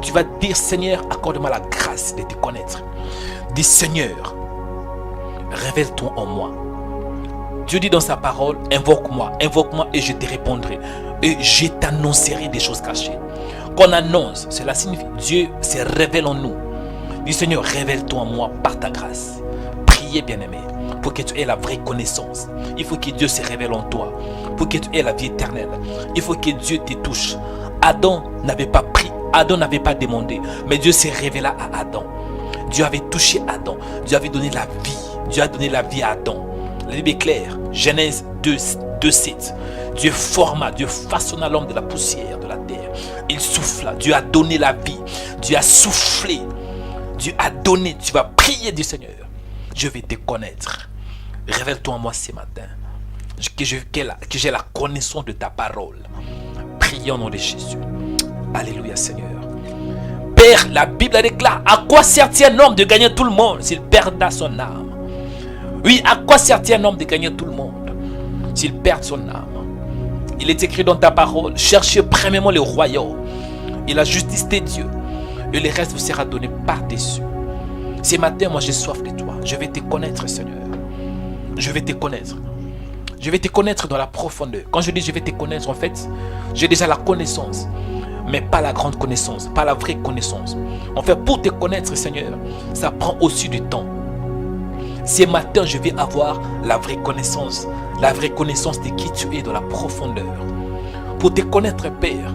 Tu vas dire, Seigneur, accorde-moi la grâce de te connaître. Dis, Seigneur, révèle-toi en moi. Dieu dit dans sa parole, invoque-moi et je te répondrai. Et je t'annoncerai des choses cachées. Qu'on annonce, cela signifie Dieu se révèle en nous. Dis, Seigneur, révèle-toi en moi par ta grâce. Priez, bien-aimé, pour que tu aies la vraie connaissance. Il faut que Dieu se révèle en toi. Pour que tu aies la vie éternelle. Il faut que Dieu te touche. Adam n'avait pas pris, Adam n'avait pas demandé, mais Dieu s'est révélé à Adam. Dieu avait touché Adam. Dieu avait donné la vie. Dieu a donné la vie à Adam. La Bible est claire. Genèse 2:7. Dieu forma, Dieu façonna l'homme de la poussière de la terre. Il souffla. Dieu a donné la vie. Dieu a soufflé. Dieu a donné. Tu vas prier du Seigneur. Je vais te connaître. Révèle-toi en moi ce matin. Que j'ai la connaissance de ta parole. Prions au nom de Jésus. Alléluia, Seigneur. Père, la Bible déclare, à quoi sert-il un homme de gagner tout le monde s'il perdra son âme? Oui, à quoi sert-il un homme de gagner tout le monde s'il perd son âme? Il est écrit dans ta parole, cherchez premièrement le royaume et la justice de Dieu, et le reste vous sera donné par-dessus. Ce matin, moi j'ai soif de toi. Je vais te connaître, Seigneur. Je vais te connaître. Je vais te connaître dans la profondeur. Quand je dis je vais te connaître, en fait, j'ai déjà la connaissance, mais pas la grande connaissance, pas la vraie connaissance. En fait, pour te connaître, Seigneur, ça prend aussi du temps. Ce matin, je vais avoir la vraie connaissance de qui tu es dans la profondeur. Pour te connaître, Père,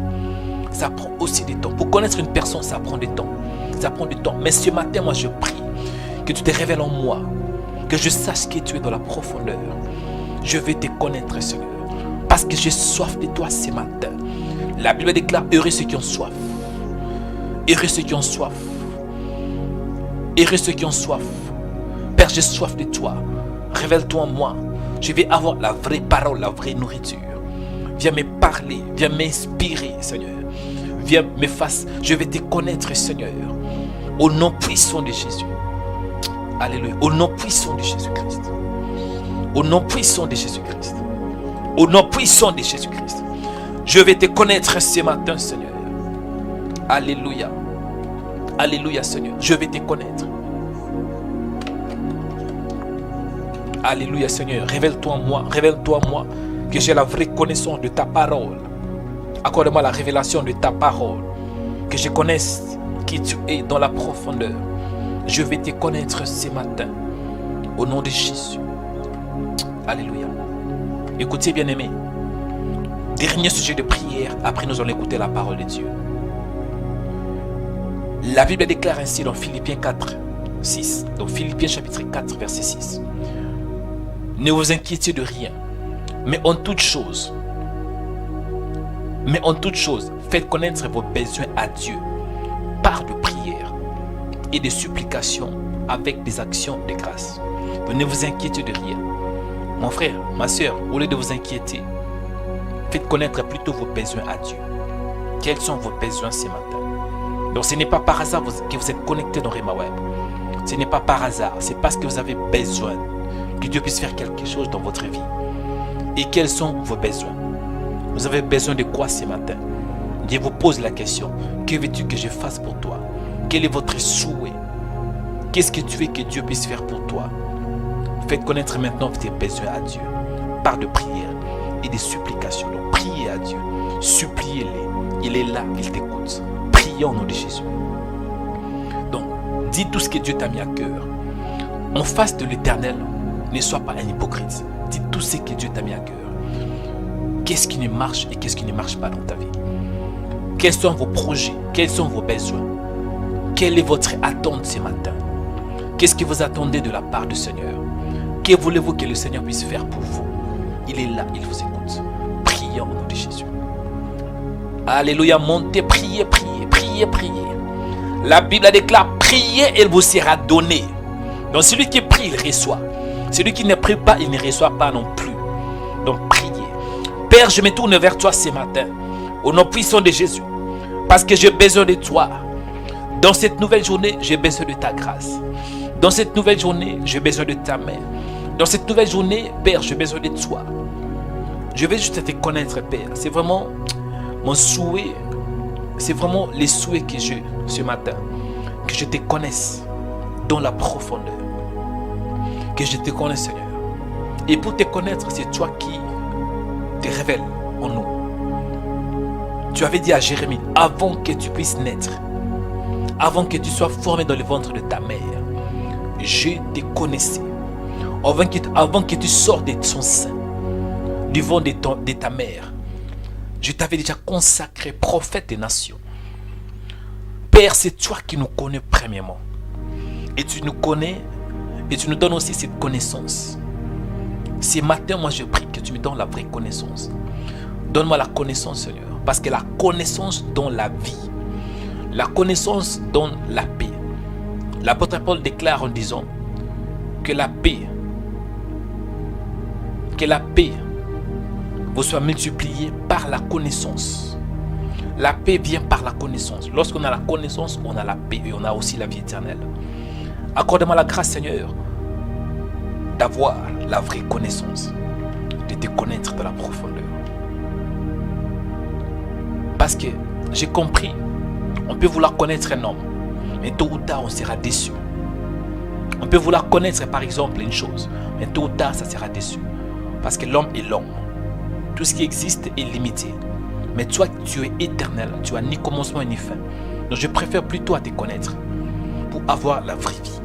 ça prend aussi du temps. Pour connaître une personne, ça prend du temps. Ça prend du temps. Mais ce matin, moi, je prie que tu te révèles en moi, que je sache qui tu es dans la profondeur. Je vais te connaître, Seigneur, parce que j'ai soif de toi ce matin. La Bible déclare, heureux ceux qui ont soif. Heureux ceux qui ont soif. Heureux ceux qui ont soif. Père, j'ai soif de toi. Révèle-toi en moi. Je vais avoir la vraie parole, la vraie nourriture. Viens me parler, viens m'inspirer, Seigneur. Viens me faire. Je vais te connaître, Seigneur. Au nom puissant de Jésus. Alléluia. Au nom puissant de Jésus-Christ. Au nom puissant de Jésus-Christ. Au nom puissant de Jésus-Christ. Je vais te connaître ce matin, Seigneur. Alléluia. Alléluia, Seigneur. Je vais te connaître. Alléluia, Seigneur. Révèle-toi en moi. Révèle-toi en moi. Que j'ai la vraie connaissance de ta parole. Accorde-moi la révélation de ta parole. Que je connaisse qui tu es dans la profondeur. Je vais te connaître ce matin. Au nom de Jésus. Alléluia. Écoutez, bien-aimés. Dernier sujet de prière. Après, nous allons écouter la parole de Dieu. La Bible déclare ainsi dans Philippiens 4, 6. Donc Philippiens chapitre 4, verset 6. Ne vous inquiétez de rien. Mais en toute chose, faites connaître vos besoins à Dieu par de prières et de supplications avec des actions de grâce. Donc, ne vous inquiétez de rien. Mon frère, ma soeur, au lieu de vous inquiéter, faites connaître plutôt vos besoins à Dieu. Quels sont vos besoins ce matin? Donc ce n'est pas par hasard que vous êtes connecté dans Rema Web. Ce n'est pas par hasard, c'est parce que vous avez besoin que Dieu puisse faire quelque chose dans votre vie. Et quels sont vos besoins? Vous avez besoin de quoi ce matin? Dieu vous pose la question. Que veux-tu que je fasse pour toi? Quel est votre souhait? Qu'est-ce que tu veux que Dieu puisse faire pour toi? Faites connaître maintenant tes besoins à Dieu par de prières et des supplications. Donc priez à Dieu, suppliez-les. Il est là, il t'écoute. Priez au nom de Jésus. Donc, dis tout ce que Dieu t'a mis à cœur. En face de l'Éternel, ne sois pas un hypocrite. Dis tout ce que Dieu t'a mis à cœur. Qu'est-ce qui ne marche et qu'est-ce qui ne marche pas dans ta vie? Quels sont vos projets? Quels sont vos besoins? Quelle est votre attente ce matin? Qu'est-ce que vous attendez de la part du Seigneur? Que voulez-vous que le Seigneur puisse faire pour vous? Il est là, il vous écoute. Priez au nom de Jésus. Alléluia, montez, priez, priez, priez, priez. La Bible déclare, priez et il vous sera donné. Donc celui qui prie, il reçoit. Celui qui ne prie pas, il ne reçoit pas non plus. Donc priez. Père, je me tourne vers toi ce matin, au nom puissant de Jésus, parce que j'ai besoin de toi. Dans cette nouvelle journée, j'ai besoin de ta grâce. Dans cette nouvelle journée, j'ai besoin de ta main. Dans cette nouvelle journée, Père, j'ai besoin de toi. Je vais juste te connaître, Père. C'est vraiment mon souhait. C'est vraiment les souhaits que j'ai ce matin. Que je te connaisse dans la profondeur. Que je te connaisse, Seigneur. Et pour te connaître, c'est toi qui te révèles en nous. Tu avais dit à Jérémie, avant que tu puisses naître, avant que tu sois formé dans le ventre de ta mère, je te connaissais. Avant que tu sortes de son sein, du ventre de ta mère, je t'avais déjà consacré prophète des nations. Père, c'est toi qui nous connais premièrement. Et tu nous connais et tu nous donnes aussi cette connaissance. Ce matin, moi je prie que tu me donnes la vraie connaissance. Donne-moi la connaissance, Seigneur. Parce que la connaissance donne la vie. La connaissance donne la paix. L'apôtre Paul déclare en disant que la paix vous soit multipliée par la connaissance. La paix vient par la connaissance. Lorsqu'on a la connaissance, on a la paix et on a aussi la vie éternelle. Accorde-moi la grâce, Seigneur, d'avoir la vraie connaissance, de te connaître dans la profondeur. Parce que j'ai compris, on peut vouloir connaître un homme, mais tôt ou tard on sera déçu. On peut vouloir connaître par exemple une chose, mais tôt ou tard ça sera déçu. Parce que l'homme est l'homme. Tout ce qui existe est limité. Mais toi, tu es éternel, tu as ni commencement ni fin. Donc je préfère plutôt à te connaître pour avoir la vraie vie.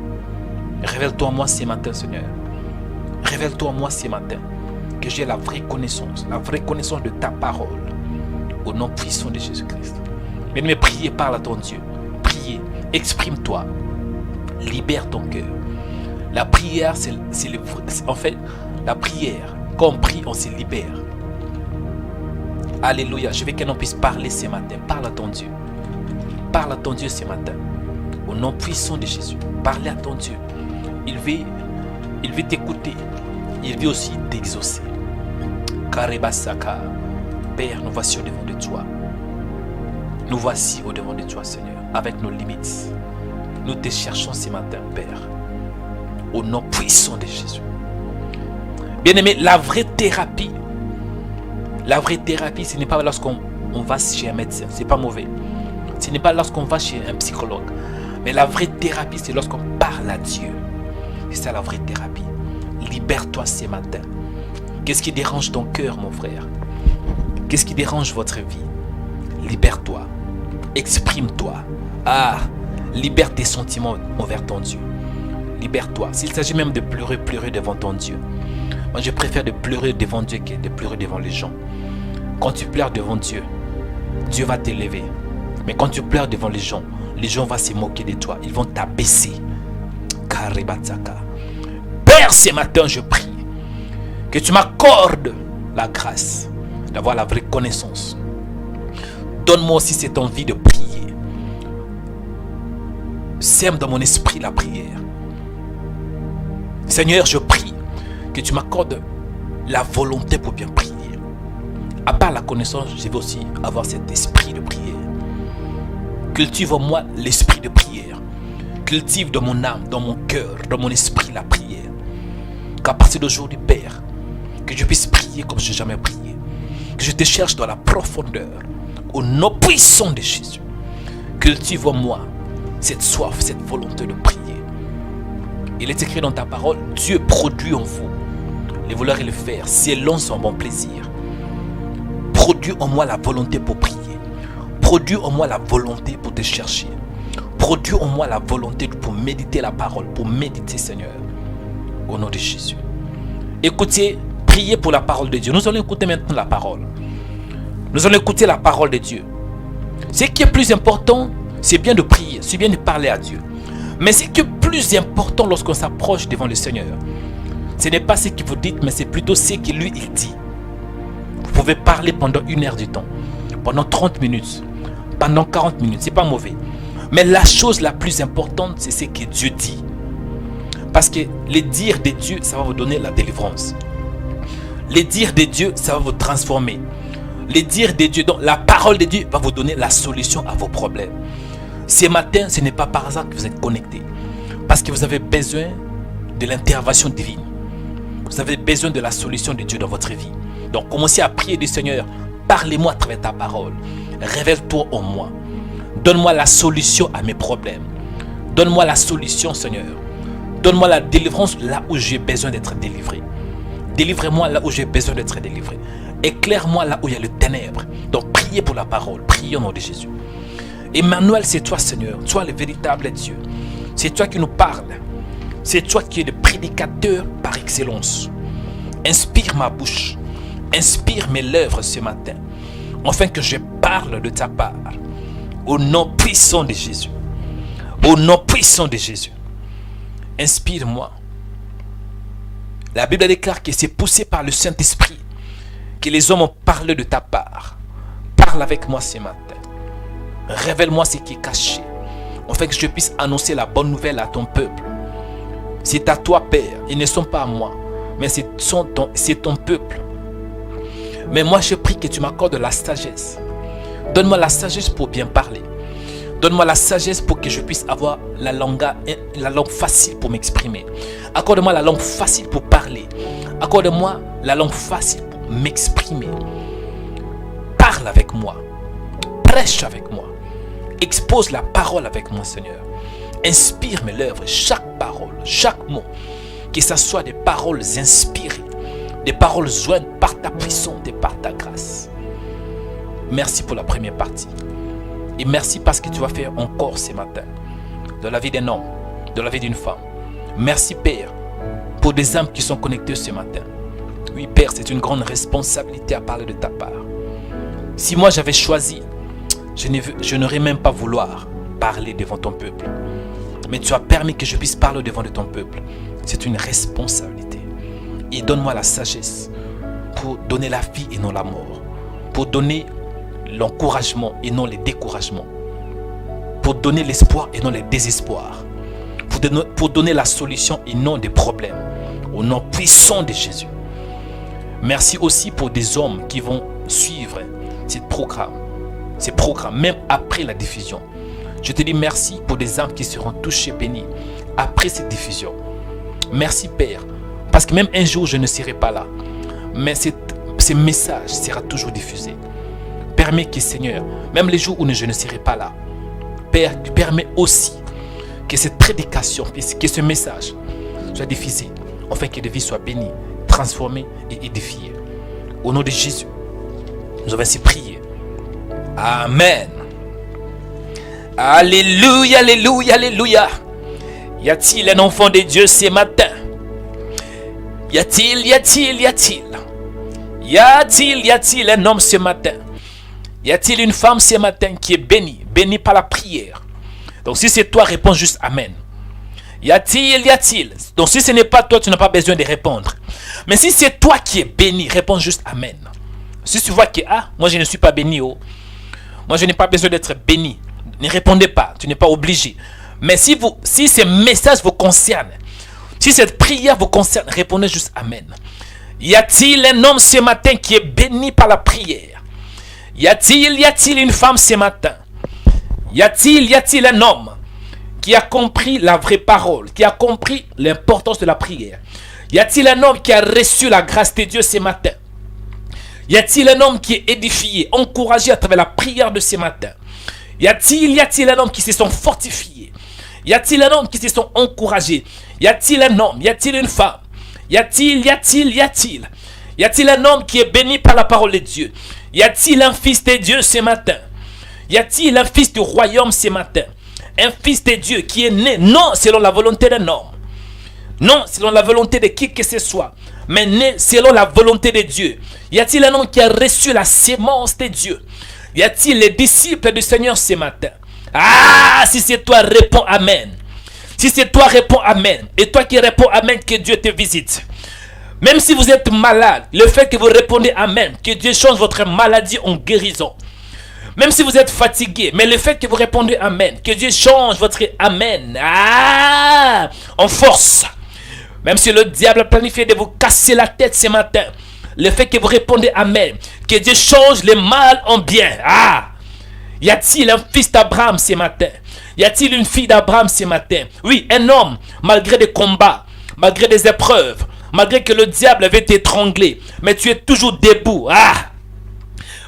Révèle-toi à moi ce matin, Seigneur. Révèle-toi à moi ce matin, que j'ai la vraie connaissance de ta parole, au nom puissant de Jésus-Christ. Mais priez, parle à ton Dieu. Priez, exprime-toi, libère ton cœur. La prière, en fait, la prière, quand on prie, on se libère. Alléluia, je veux que l'on puisse parler ce matin. Parle à ton Dieu. Parle à ton Dieu ce matin, au nom puissant de Jésus. Parle à ton Dieu. Il veut t'écouter. Il veut aussi t'exaucer. Karebasaka. Père, nous voici au-devant de toi. Nous voici au-devant de toi, Seigneur, avec nos limites. Nous te cherchons ce matin, Père, au nom puissant de Jésus. Bien-aimé, la vraie thérapie, ce n'est pas lorsqu'on va chez un médecin, c'est pas mauvais. Ce n'est pas lorsqu'on va chez un psychologue. Mais la vraie thérapie, c'est lorsqu'on parle à Dieu. C'est ça la vraie thérapie. Libère-toi ce matin. Qu'est-ce qui dérange ton cœur, mon frère? Qu'est-ce qui dérange votre vie? Libère-toi. Exprime-toi. Libère tes sentiments envers ton Dieu. Libère-toi. S'il s'agit même de pleurer, pleurer devant ton Dieu. Moi, je préfère de pleurer devant Dieu que de pleurer devant les gens. Quand tu pleures devant Dieu, Dieu va t'élever. Mais quand tu pleures devant les gens vont se moquer de toi. Ils vont t'abaisser. Karibatsaka. Père, ce matin, je prie que tu m'accordes la grâce d'avoir la vraie connaissance. Donne-moi aussi cette envie de prier. Sème dans mon esprit la prière. Seigneur, je prie que tu m'accordes la volonté pour bien prier. À part la connaissance, je vais aussi avoir cet esprit de prière. Cultive en moi l'esprit de prière. Cultive dans mon âme, dans mon cœur, dans mon esprit la prière. Qu'à partir d'aujourd'hui, Père, que je puisse prier comme je n'ai jamais prié. Que je te cherche dans la profondeur, au nom puissant de Jésus. Cultive en moi cette soif, cette volonté de prier. Il est écrit dans ta parole, Dieu produit en vous les vouloir et le faire, selon son bon plaisir. Produis en moi la volonté pour prier. Produis en moi la volonté pour te chercher. Produis en moi la volonté pour méditer la parole, pour méditer, Seigneur, au nom de Jésus. Écoutez, priez pour la parole de Dieu. Nous allons écouter maintenant la parole. Nous allons écouter la parole de Dieu. Ce qui est plus important, c'est bien de prier. c'est bien de parler à Dieu. Mais ce qui est plus important lorsqu'on s'approche devant le Seigneur, ce n'est pas ce que vous dites, mais c'est plutôt ce que lui il dit. Vous pouvez parler pendant 1 heure du temps, pendant 30 minutes, pendant 40 minutes, c'est pas mauvais. Mais la chose la plus importante, c'est ce que Dieu dit. Parce que les dires de Dieu, ça va vous donner la délivrance. Les dires de Dieu, ça va vous transformer. Les dires de Dieu, donc la parole de Dieu va vous donner la solution à vos problèmes. Ce matin, ce n'est pas par hasard que vous êtes connectés. Parce que vous avez besoin de l'intervention divine. Vous avez besoin de la solution de Dieu dans votre vie. Donc commencez à prier du Seigneur. Parlez-moi à travers ta parole. Révèle-toi en moi. Donne-moi la solution à mes problèmes. Donne-moi la solution, Seigneur. Donne-moi la délivrance là où j'ai besoin d'être délivré. Délivre-moi là où j'ai besoin d'être délivré. Éclaire-moi là où il y a le ténèbre. Donc priez pour la parole. Priez au nom de Jésus. Emmanuel, c'est toi, Seigneur. Toi le véritable Dieu. C'est toi qui nous parles. C'est toi qui es le prédicateur par excellence. Inspire ma bouche. Inspire mes lèvres ce matin. Afin que je parle de ta part. Au nom puissant de Jésus. Au nom puissant de Jésus. Inspire-moi. La Bible déclare que c'est poussé par le Saint-Esprit que les hommes ont parlé de ta part. Parle avec moi ce matin. Révèle-moi ce qui est caché, afin que je puisse annoncer la bonne nouvelle à ton peuple. C'est à toi, Père. Ils ne sont pas à moi, mais c'est ton peuple. Mais moi, je prie que tu m'accordes la sagesse. Donne-moi la sagesse pour bien parler. Donne-moi la sagesse pour que je puisse avoir la langue facile pour m'exprimer. Accorde-moi la langue facile pour parler. Accorde-moi la langue facile pour m'exprimer. Parle avec moi. Prêche avec moi. Expose la parole avec moi, Seigneur. Inspire mes lèvres, chaque parole, chaque mot. Que ce soit des paroles inspirées, des paroles jointes par ta puissance et par ta grâce. Merci pour la première partie. Et merci parce que tu vas faire encore ce matin dans la vie d'un homme, dans la vie d'une femme. Merci, Père, pour des âmes qui sont connectées ce matin. Oui, Père, c'est une grande responsabilité à parler de ta part. Si moi j'avais choisi, je n'aurais même pas vouloir parler devant ton peuple. Mais tu as permis que je puisse parler devant de ton peuple. C'est une responsabilité. Et donne-moi la sagesse pour donner la vie et non la mort. Pour donner l'encouragement et non les découragements. Pour donner l'espoir et non les désespoirs. Pour donner la solution et non des problèmes. Au nom puissant de Jésus. Merci aussi pour des hommes qui vont suivre ces programmes, même après la diffusion. Je te dis merci pour des âmes qui seront touchées, bénies, après cette diffusion. Merci, Père, parce que même un jour, je ne serai pas là. Mais ce message sera toujours diffusé. Permets que, Seigneur, même les jours où je ne serai pas là, Père, permets aussi que cette prédication, que ce message soit diffusé, afin que des vies soient bénies, transformées et édifiées. Au nom de Jésus, nous avons ainsi prié. Amen. Alléluia, alléluia, alléluia. Y a-t-il un enfant de Dieu ce matin? Y a-t-il un homme ce matin? Y a-t-il une femme ce matin qui est bénie par la prière? Donc si c'est toi, réponds juste Amen. Y a-t-il? Donc si ce n'est pas toi, tu n'as pas besoin de répondre. Mais si c'est toi qui es béni, réponds juste Amen. Si tu vois que moi je ne suis pas béni, moi je n'ai pas besoin d'être béni, ne répondez pas, tu n'es pas obligé. Mais si ce message vous concerne, si cette prière vous concerne, répondez juste Amen. Y a-t-il un homme ce matin qui est béni par la prière? Y a-t-il une femme ce matin? Y a-t-il un homme qui a compris la vraie parole, qui a compris l'importance de la prière? Y a-t-il un homme qui a reçu la grâce de Dieu ce matin? Y a-t-il un homme qui est édifié, encouragé à travers la prière de ce matin? Y a-t-il un homme qui se sont fortifiés? Y a-t-il un homme qui se sont encouragés? Y a-t-il un homme? Y a-t-il une femme? Y a-t-il un homme qui est béni par la parole de Dieu? Y a-t-il un fils de Dieu ce matin? Y a-t-il un fils du royaume ce matin? Un fils de Dieu qui est né, non selon la volonté d'un homme, non selon la volonté de qui que ce soit, mais né selon la volonté de Dieu. Y a-t-il un homme qui a reçu la sémence de Dieu? Y a-t-il les disciples du Seigneur ce matin? Ah, si c'est toi, réponds Amen. Si c'est toi, réponds Amen. Et toi qui réponds Amen, que Dieu te visite. Même si vous êtes malade, le fait que vous répondez Amen, que Dieu change votre maladie en guérison. Même si vous êtes fatigué, mais le fait que vous répondez Amen, que Dieu change votre Amen en force. Même si le diable a planifié de vous casser la tête ce matin, le fait que vous répondez Amen, que Dieu change le mal en bien. Y a-t-il un fils d'Abraham ce matin? Y a-t-il une fille d'Abraham ce matin? Oui, un homme, malgré des combats, malgré des épreuves, malgré que le diable avait t'étranglé, mais tu es toujours debout.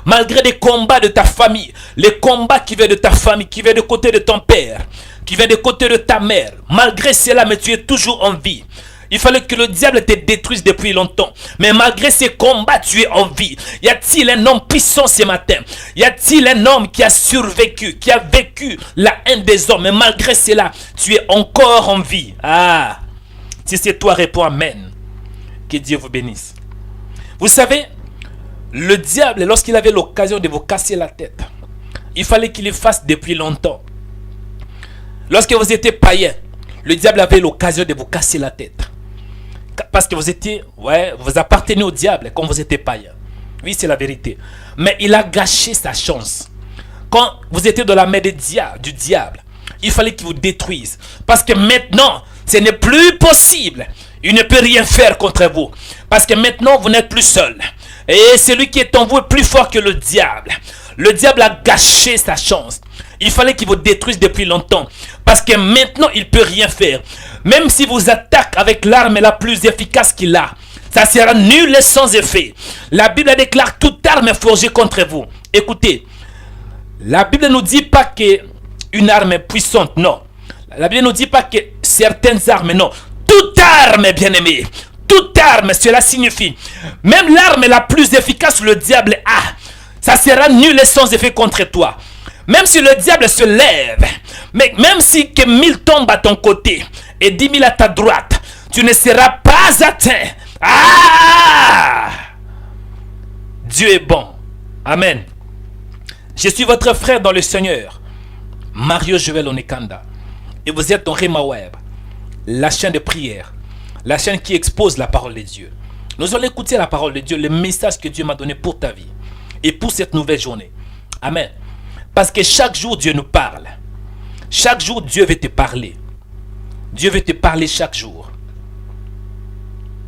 Malgré des combats de ta famille, les combats qui viennent de ta famille, qui viennent du côté de ton père, qui viennent du côté de ta mère, malgré cela, mais tu es toujours en vie. Il fallait que le diable te détruise depuis longtemps. Mais malgré ces combats, tu es en vie. Y a-t-il un homme puissant ce matin? Y a-t-il un homme qui a survécu, qui a vécu la haine des hommes? Mais malgré cela, tu es encore en vie. Si c'est toi, réponds Amen. Que Dieu vous bénisse. Vous savez, le diable, lorsqu'il avait l'occasion de vous casser la tête, il fallait qu'il le fasse depuis longtemps. Lorsque vous étiez païen, le diable avait l'occasion de vous casser la tête. Parce que vous appartenez au diable quand vous étiez païen. Oui, c'est la vérité. Mais il a gâché sa chance. Quand vous étiez dans la main du diable, il fallait qu'il vous détruise. Parce que maintenant, ce n'est plus possible. Il ne peut rien faire contre vous. Parce que maintenant, vous n'êtes plus seul. Et celui qui est en vous est plus fort que le diable. Le diable a gâché sa chance. Il fallait qu'il vous détruise depuis longtemps. Parce que maintenant, il ne peut rien faire. Même si vous attaquez avec l'arme la plus efficace qu'il a, ça sera nul et sans effet. La Bible déclare toute arme forgée contre vous. Écoutez, la Bible ne nous dit pas qu'une arme est puissante, non. La Bible ne nous dit pas que certaines armes, non. Toute arme, bien-aimé, toute arme, cela signifie, même l'arme la plus efficace le diable a, ça sera nul et sans effet contre toi. Même si le diable se lève, mais même si que 1000 tombent à ton côté et 10 000 à ta droite, tu ne seras pas atteint. Dieu est bon. Amen. Je suis votre frère dans le Seigneur, Mario Joël Onekanda. Et vous êtes dans Rema Web, la chaîne de prière, la chaîne qui expose la parole de Dieu. Nous allons écouter la parole de Dieu, le message que Dieu m'a donné pour ta vie et pour cette nouvelle journée. Amen. Parce que chaque jour, Dieu nous parle. Chaque jour, Dieu veut te parler. Dieu veut te parler chaque jour.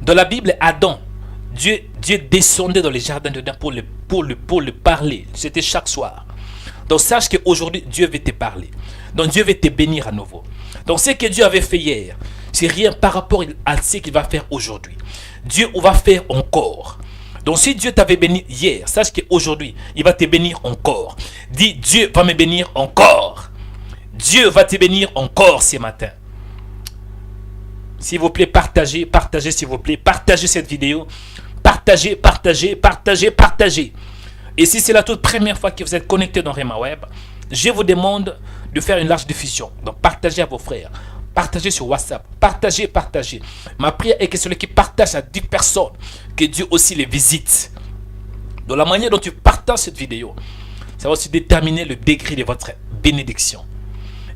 Dans la Bible, Adam, Dieu descendait dans les jardins de Dieu pour le parler. C'était chaque soir. Donc sache qu'aujourd'hui, Dieu veut te parler. Donc Dieu veut te bénir à nouveau. Donc ce que Dieu avait fait hier, c'est rien par rapport à ce qu'il va faire aujourd'hui. Dieu va faire encore. Donc si Dieu t'avait béni hier, sache qu'aujourd'hui, il va te bénir encore. Dis, Dieu va me bénir encore. Dieu va te bénir encore ce matin. S'il vous plaît, partagez s'il vous plaît. Partagez cette vidéo. Partagez. Et si c'est la toute première fois que vous êtes connecté dans Rema Web, je vous demande de faire une large diffusion. Donc partagez à vos frères. Partagez sur WhatsApp. Partagez. Ma prière est que celui qui partage à 10 personnes, que Dieu aussi les visite. Dans la manière dont tu partages cette vidéo, ça va aussi déterminer le degré de votre bénédiction.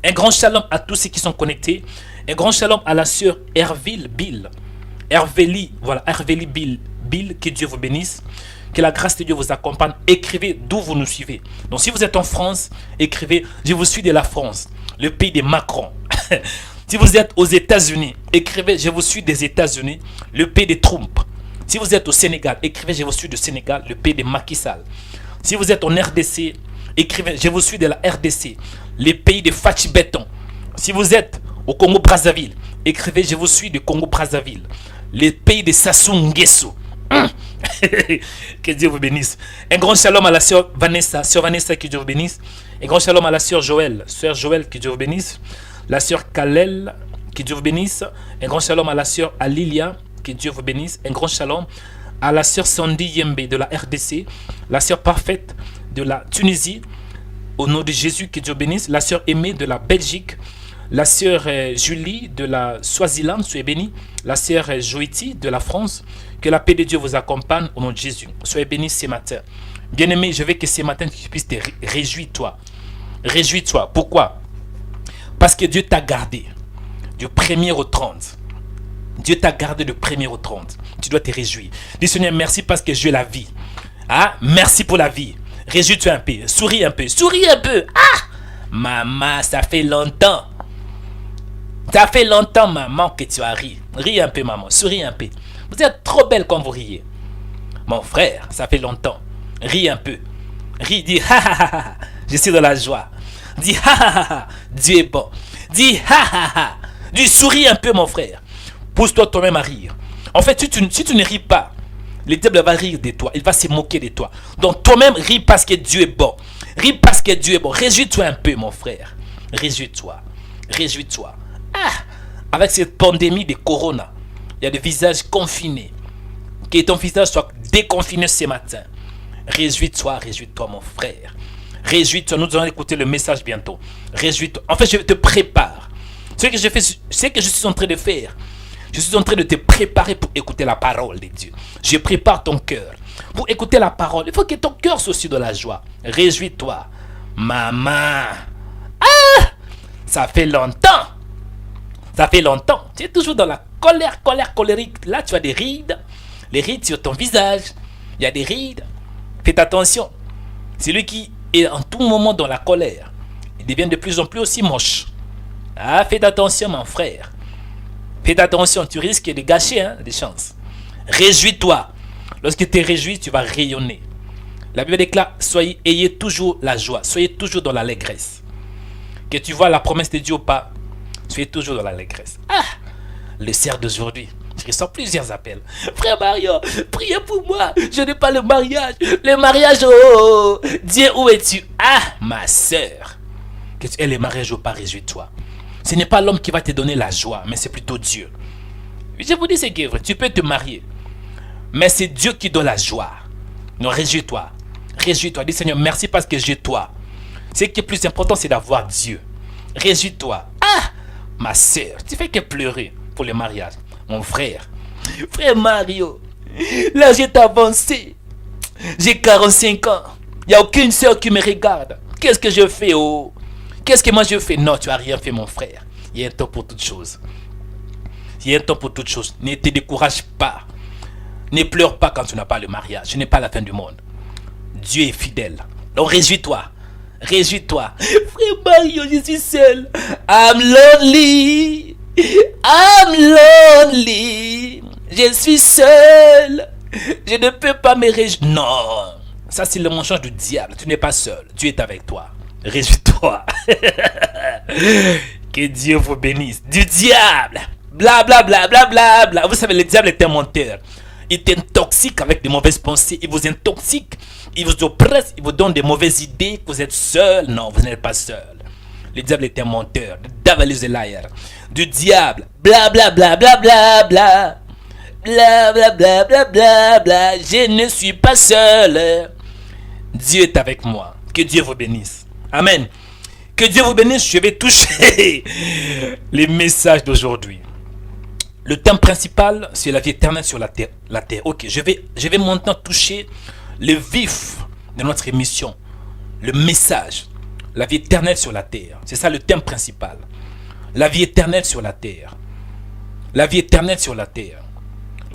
Un grand shalom à tous ceux qui sont connectés. Un grand shalom à la sœur Hervélie Bill, que Dieu vous bénisse. Que la grâce de Dieu vous accompagne. Écrivez d'où vous nous suivez. Donc si vous êtes en France, écrivez « Je vous suis de la France, le pays de Macron ». Si vous êtes aux États-Unis, écrivez « Je vous suis des États-Unis, le pays de Trump ». Si vous êtes au Sénégal, écrivez « Je vous suis du Sénégal, le pays de Macky Sall ». Si vous êtes en RDC, écrivez « Je vous suis de la RDC, le pays de Fachi Béton ». Si vous êtes au Congo-Brazzaville, écrivez « Je vous suis du Congo-Brazzaville, le pays de Sassou Nguesso ». Que Dieu vous bénisse. Un grand shalom à la sœur Vanessa, que Dieu vous bénisse. Un grand shalom à la sœur Joël, que Dieu vous bénisse. La sœur Kalel, que Dieu vous bénisse. Un grand shalom à la sœur Alilia, que Dieu vous bénisse. Un grand shalom à la sœur Sandy Yembe de la RDC, la sœur Parfaite de la Tunisie, au nom de Jésus, que Dieu bénisse. La sœur Aimée de la Belgique, la sœur Julie de la Swaziland, soyez bénie. La sœur Joïti de la France. Que la paix de Dieu vous accompagne au nom de Jésus. Soyez bénis ce matin. Bien-aimé, je veux que ce matin tu puisses te réjouir, toi. Réjouis-toi. Pourquoi? Parce que Dieu t'a gardé du 1er au 30. Dieu t'a gardé du 1er au 30. Tu dois te réjouir. Dis Seigneur, merci parce que j'ai la vie. Ah, merci pour la vie. Réjouis-toi un peu. Souris un peu. Souris un peu. Ah! Maman, ça fait longtemps. Ça fait longtemps, maman, que tu as ri. Ris un peu, maman. Souris un peu. Vous êtes trop belle quand vous riez. Mon frère, ça fait longtemps. Ris un peu. Ris, dis ha ha ha ha. Je suis dans la joie. Dis ha ha ha. Dieu est bon. Dis ha ha ha. Dis souris un peu, mon frère. Pousse-toi toi-même à rire. En fait, si tu ne ris pas, le diable va rire de toi. Il va se moquer de toi. Donc toi-même, ris parce que Dieu est bon. Ris parce que Dieu est bon. Réjouis-toi un peu, mon frère. Réjouis-toi. Réjouis-toi. Ah, avec cette pandémie de corona, il y a des visages confinés. Que ton visage soit déconfiné ce matin. Réjouis-toi, réjouis-toi, mon frère. Réjouis-toi. Nous allons écouter le message bientôt. Réjouis-toi. En fait, je te prépare. Ce que je suis en train de faire, je suis en train de te préparer pour écouter la parole de Dieu. Je prépare ton cœur pour écouter la parole. Il faut que ton cœur soit aussi de la joie. Réjouis-toi. Maman. Ah! Ça fait longtemps. Ça fait longtemps. Tu es toujours dans la colérique. Là, tu as des rides. Les rides sur ton visage. Il y a des rides. Faites attention. Celui qui est en tout moment dans la colère, il devient de plus en plus aussi moche. Ah, faites attention, mon frère. Faites attention, tu risques de gâcher des chances. Réjouis-toi. Lorsque tu te réjouis, tu vas rayonner. La Bible déclare, ayez toujours la joie. Soyez toujours dans l'allégresse. Que tu vois la promesse de Dieu ou pas, soyez toujours dans l'allégresse. Ah, le cerf d'aujourd'hui. Je reçois plusieurs appels. Frère Mario, priez pour moi. Je n'ai pas le mariage. Le mariage, oh, Dieu, où es-tu? Ah, ma soeur. Que tu aies le mariage ou pas, réjouis-toi. Ce n'est pas l'homme qui va te donner la joie, mais c'est plutôt Dieu. Je vous dis, c'est vrai. Tu peux te marier, mais c'est Dieu qui donne la joie. Non, réjouis-toi. Réjouis-toi. Dis Seigneur, merci parce que j'ai toi. Ce qui est plus important, c'est d'avoir Dieu. Réjouis-toi. Ah, ma soeur, tu fais que pleurer pour le mariage. Mon frère. Frère Mario, là j'ai avancé. J'ai 45 ans. Il n'y a aucune soeur qui me regarde. Qu'est-ce que je fais, oh? Qu'est-ce que moi je fais? Non, tu n'as rien fait, mon frère. Il y a un temps pour toutes choses. Il y a un temps pour toutes choses. Ne te décourage pas. Ne pleure pas quand tu n'as pas le mariage. Ce n'est pas la fin du monde. Dieu est fidèle. Donc réjouis-toi. Réjouis-toi. Frère Mario, je suis seul. I'm lonely. I'm lonely. Je suis seul. Je ne peux pas me réjouir. Non. Ça, c'est le mensonge du diable. Tu n'es pas seul. Dieu est avec toi. Réjouis-toi. Que Dieu vous bénisse. Du diable. Bla bla bla bla bla bla. Vous savez, le diable est un menteur. Il t'intoxique avec de mauvaises pensées. Il vous intoxique. Il vous oppresse. Il vous donne de mauvaises idées. Que vous êtes seul. Non, vous n'êtes pas seul. Le diable est un menteur. The devil is a liar. Du diable. Bla bla bla bla bla bla. Bla bla bla bla bla bla. Je ne suis pas seul. Dieu est avec moi. Que Dieu vous bénisse. Amen. Que Dieu vous bénisse. Je vais toucher les messages d'aujourd'hui. Le thème principal, c'est la vie éternelle sur la terre. Ok, je vais maintenant toucher le vif de notre émission. Le message. La vie éternelle sur la terre. C'est ça le thème principal. La vie éternelle sur la terre. La vie éternelle sur la terre.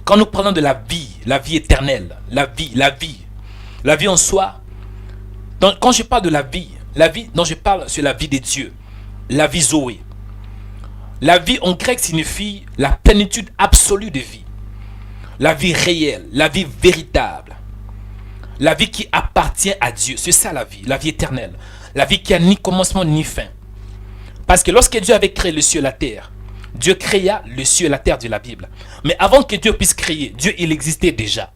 Quand nous parlons de la vie éternelle, la vie en soi. Donc, quand je parle de la vie dont je parle, c'est la vie de Dieu. La vie Zoé. La vie en grec signifie la plénitude absolue de vie. La vie réelle, la vie véritable. La vie qui appartient à Dieu. C'est ça la vie éternelle. La vie qui a ni commencement ni fin. Parce que lorsque Dieu avait créé le ciel et la terre, Dieu créa le ciel et la terre de la Bible. Mais avant que Dieu puisse créer, Dieu il existait déjà.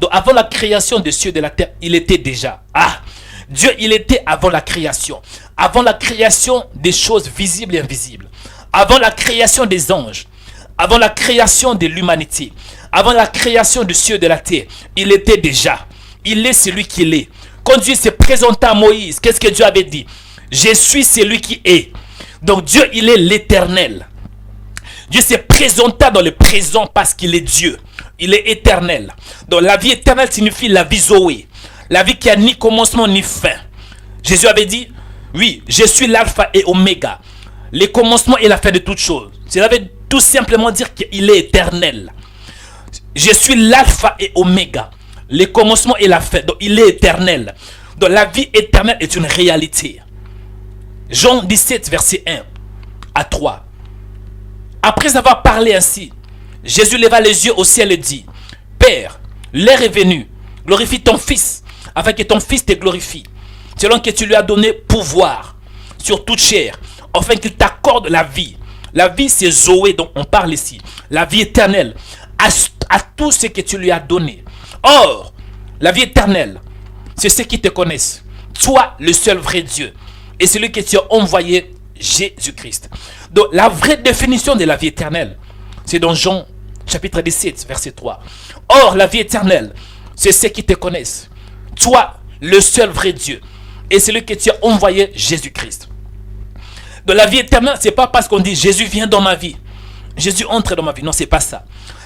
Donc avant la création des cieux et de la terre, il était déjà. Dieu il était avant la création. Avant la création des choses visibles et invisibles. Avant la création des anges. Avant la création de l'humanité. Avant la création du ciel et de la terre. Il était déjà. Il est celui qu'il est. Quand Dieu s'est présenté à Moïse, qu'est-ce que Dieu avait dit? Je suis celui qui est. Donc Dieu, il est l'éternel. Dieu s'est présenté dans le présent parce qu'il est Dieu. Il est éternel. Donc la vie éternelle signifie la vie Zoé. La vie qui a ni commencement ni fin. Jésus avait dit, Oui, je suis l'alpha et oméga. Le commencement et la fin de toutes choses. Cela veut tout simplement dire qu'il est éternel. Je suis l'alpha et oméga. Le commencement et la fin. Donc il est éternel. Donc la vie éternelle est une réalité. Jean 17, verset 1 à 3. Après avoir parlé ainsi, Jésus leva les yeux au ciel et dit, Père, l'heure est venue, glorifie ton Fils, afin que ton Fils te glorifie, selon que tu lui as donné pouvoir sur toute chair, afin qu'il t'accorde la vie. La vie, c'est Zoé dont on parle ici. La vie éternelle, à tout ce que tu lui as donné. Or, la vie éternelle, c'est ceux qui te connaissent. Toi, le seul vrai Dieu. Et celui que tu as envoyé, Jésus-Christ. Donc, la vraie définition de la vie éternelle, c'est dans Jean chapitre 17, verset 3. Or, la vie éternelle, c'est ceux qui te connaissent. Toi, le seul vrai Dieu. Et celui que tu as envoyé, Jésus-Christ. Donc, la vie éternelle, c'est pas parce qu'on dit Jésus vient dans ma vie. Jésus entre dans ma vie. Non, c'est pas ça.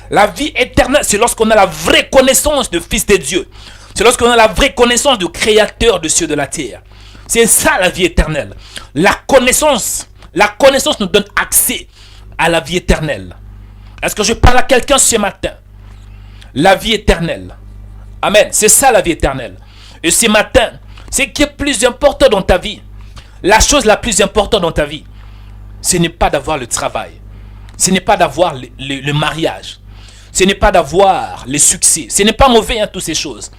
La vie éternelle, c'est lorsqu'on a la vraie connaissance du Fils de Dieu. C'est lorsqu'on a la vraie connaissance du Créateur des cieux de la terre. C'est ça la vie éternelle. La connaissance nous donne accès à la vie éternelle. Est-ce que je parle à quelqu'un ce matin? La vie éternelle. Amen. C'est ça la vie éternelle. Et ce matin, ce qui est plus important dans ta vie, la chose la plus importante dans ta vie, ce n'est pas d'avoir le travail. Ce n'est pas d'avoir le mariage. Ce n'est pas d'avoir le succès. Ce n'est pas mauvais, toutes ces choses.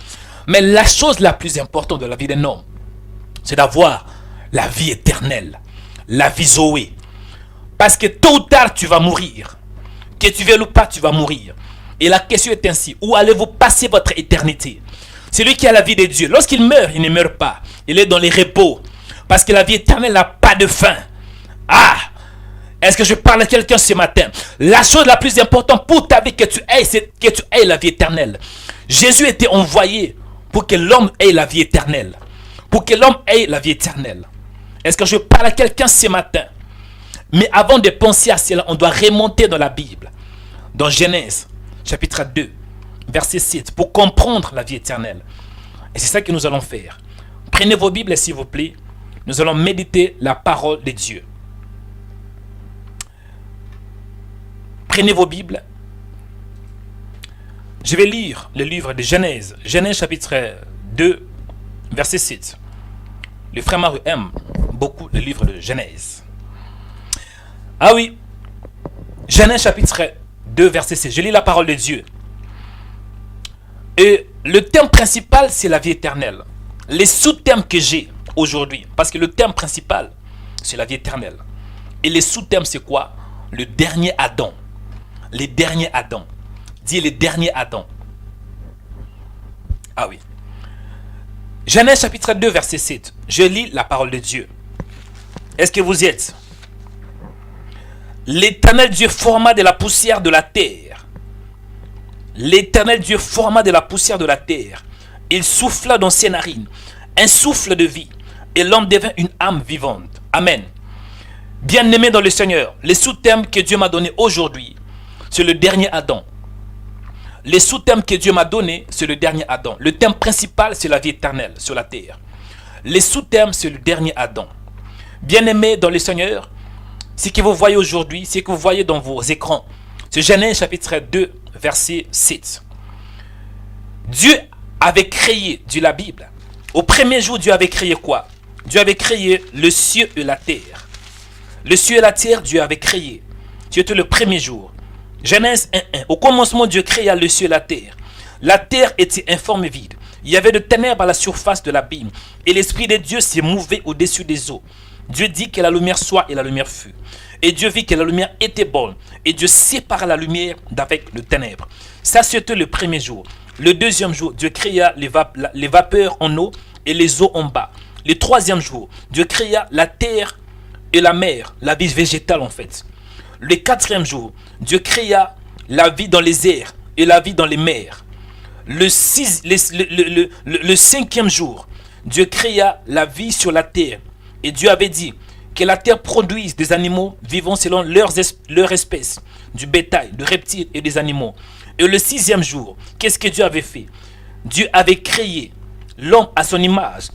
Mais la chose la plus importante de la vie d'un homme, c'est d'avoir la vie éternelle. La vie Zoé. Parce que tôt ou tard, tu vas mourir. Que tu veuilles ou pas, tu vas mourir. Et la question est ainsi. Où allez-vous passer votre éternité? Celui qui a la vie de Dieu, lorsqu'il meurt, il ne meurt pas. Il est dans les repos. Parce que la vie éternelle n'a pas de fin. Ah! Est-ce que je parle à quelqu'un ce matin? La chose la plus importante pour ta vie que tu aies, c'est que tu aies la vie éternelle. Jésus était envoyé pour que l'homme ait la vie éternelle. Pour que l'homme ait la vie éternelle. Est-ce que je parle à quelqu'un ce matin? Mais avant de penser à cela, on doit remonter dans la Bible. Dans Genèse, chapitre 2, verset 7, pour comprendre la vie éternelle. Et c'est ça que nous allons faire. Prenez vos Bibles, s'il vous plaît. Nous allons méditer la parole de Dieu. Prenez vos Bibles. Je vais lire le livre de Genèse. Genèse chapitre 2, verset 7. Le frère Maru aime beaucoup le livre de Genèse. Ah oui. Genèse chapitre 2, verset 7. Je lis la parole de Dieu. Et le thème principal, c'est la vie éternelle. Les sous-thèmes que j'ai aujourd'hui, parce que le thème principal, c'est la vie éternelle. Et les sous-thèmes, c'est quoi? Le dernier Adam. Les derniers Adam. Dis les derniers Adam. Ah oui. Genèse chapitre 2, verset 7. Je lis la parole de Dieu. Est-ce que vous y êtes? L'Éternel Dieu forma de la poussière de la terre. L'Éternel Dieu forma de la poussière de la terre. Il souffla dans ses narines un souffle de vie. Et l'homme devint une âme vivante. Amen. Bien-aimé dans le Seigneur, les sous-thèmes que Dieu m'a donnés aujourd'hui, c'est le dernier Adam. Les sous-thèmes que Dieu m'a donnés, c'est le dernier Adam. Le thème principal, c'est la vie éternelle sur la terre. Les sous-thèmes, c'est le dernier Adam. Bien-aimé dans le Seigneur, ce que vous voyez aujourd'hui, ce que vous voyez dans vos écrans, c'est Genèse chapitre 2, verset 7. Dieu avait créé, dit la Bible, au premier jour, Dieu avait créé quoi? Dieu avait créé le ciel et la terre. Le ciel et la terre, Dieu avait créé. C'était le premier jour. Genèse 1.1. Au commencement, Dieu créa le ciel et la terre. La terre était informe et vide. Il y avait de ténèbres à la surface de l'abîme. Et l'Esprit de Dieu s'est mouvé au-dessus des eaux. Dieu dit que la lumière soit et la lumière fut. Et Dieu vit que la lumière était bonne. Et Dieu sépara la lumière d'avec le ténèbre. Ça, c'était le premier jour. Le deuxième jour, Dieu créa les vapeurs en eau et les eaux en bas. Le troisième jour, Dieu créa la terre et la mer, la vie végétale en fait. Le quatrième jour, Dieu créa la vie dans les airs et la vie dans les mers. Le cinquième jour, Dieu créa la vie sur la terre. Et Dieu avait dit que la terre produise des animaux vivant selon leur espèce, du bétail, des reptiles et des animaux. Et le sixième jour, qu'est-ce que Dieu avait fait? Dieu avait créé l'homme à son image.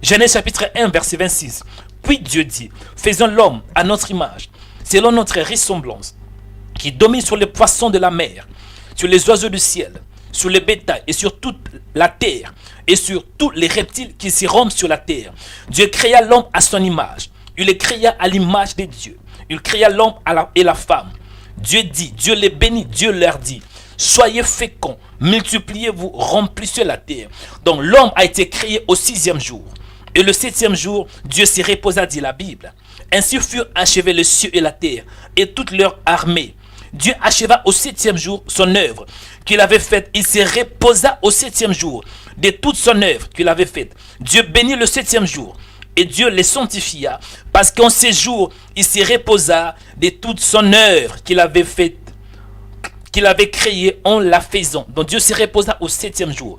Genèse chapitre 1, verset 26. Puis Dieu dit, faisons l'homme à notre image, selon notre ressemblance, qui domine sur les poissons de la mer, sur les oiseaux du ciel, sur les bétails et sur toute la terre, et sur tous les reptiles qui s'y rompent sur la terre. Dieu créa l'homme à son image. Il les créa à l'image de Dieu. Il créa l'homme et la femme. Dieu dit, Dieu les bénit, Dieu leur dit, soyez féconds, multipliez-vous, remplissez la terre. Donc l'homme a été créé au 6e jour. Et le 7e jour, Dieu s'y reposa, dit la Bible. Ainsi furent achevés les cieux et la terre, et toute leur armée. Dieu acheva au 7e jour son œuvre qu'il avait faite. Il se reposa au 7e jour de toute son œuvre qu'il avait faite. Dieu bénit le 7e jour. Et Dieu les sanctifia, parce qu'en ces jours, il se reposa de toute son œuvre qu'il avait faite, qu'il avait créée en la faisant. Donc Dieu se reposa au 7e jour.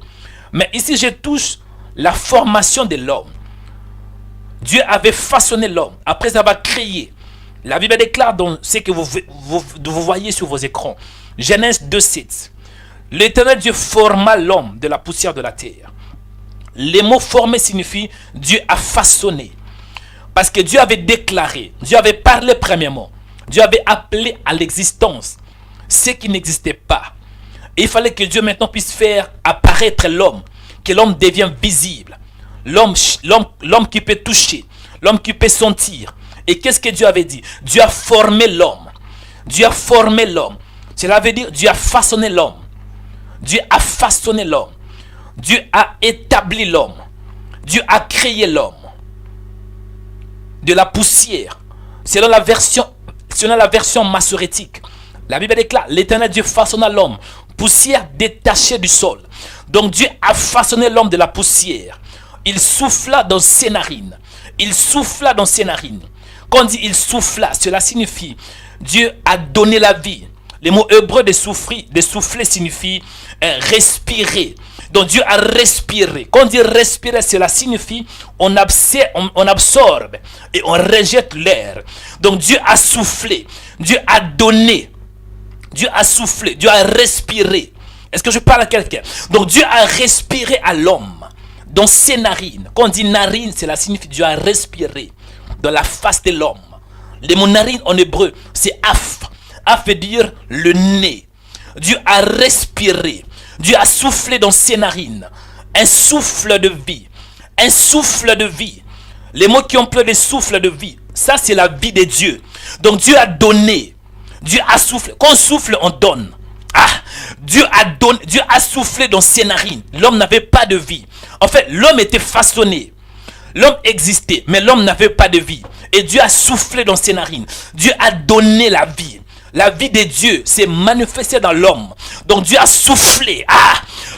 Mais ici, je touche la formation de l'homme. Dieu avait façonné l'homme après avoir créé. La Bible déclare dans ce que vous voyez sur vos écrans. Genèse 2:7. L'Éternel Dieu forma l'homme de la poussière de la terre. Les mots formés signifient Dieu a façonné. Parce que Dieu avait déclaré, Dieu avait parlé premièrement. Dieu avait appelé à l'existence ce qui n'existait pas. Et il fallait que Dieu maintenant puisse faire apparaître l'homme, que l'homme devienne visible. L'homme qui peut toucher, l'homme qui peut sentir. Et qu'est-ce que Dieu avait dit? Dieu a formé l'homme. Dieu a formé l'homme. Cela veut dire Dieu a façonné l'homme. Dieu a façonné l'homme. Dieu a établi l'homme. Dieu a créé l'homme de la poussière. Selon la version massorétique, la Bible déclare, l'Éternel Dieu façonna l'homme, poussière détachée du sol. Donc Dieu a façonné l'homme de la poussière. Il souffla dans ses narines. Il souffla dans ses narines. Quand on dit il souffla, cela signifie Dieu a donné la vie. Le mot hébreu de souffler signifie respirer. Donc Dieu a respiré. Quand on dit respirer, cela signifie on absorbe et on rejette l'air. Donc Dieu a soufflé. Dieu a donné. Dieu a soufflé. Dieu a respiré. Est-ce que je parle à quelqu'un? Donc Dieu a respiré à l'homme dans ses narines. Quand on dit narine, cela signifie Dieu a respiré dans la face de l'homme. Le mot narine en hébreu, c'est af. Af veut dire le nez. Dieu a respiré. Dieu a soufflé dans ses narines. Un souffle de vie. Un souffle de vie. Les mots qui emploient des souffles de vie, ça c'est la vie de Dieu. Donc Dieu a donné. Dieu a soufflé. Quand on souffle, on donne. Dieu a donné. Dieu a soufflé dans ses narines. L'homme n'avait pas de vie. En fait, l'homme était façonné. L'homme existait, mais l'homme n'avait pas de vie. Et Dieu a soufflé dans ses narines. Dieu a donné la vie. La vie de Dieu s'est manifestée dans l'homme. Donc Dieu a soufflé.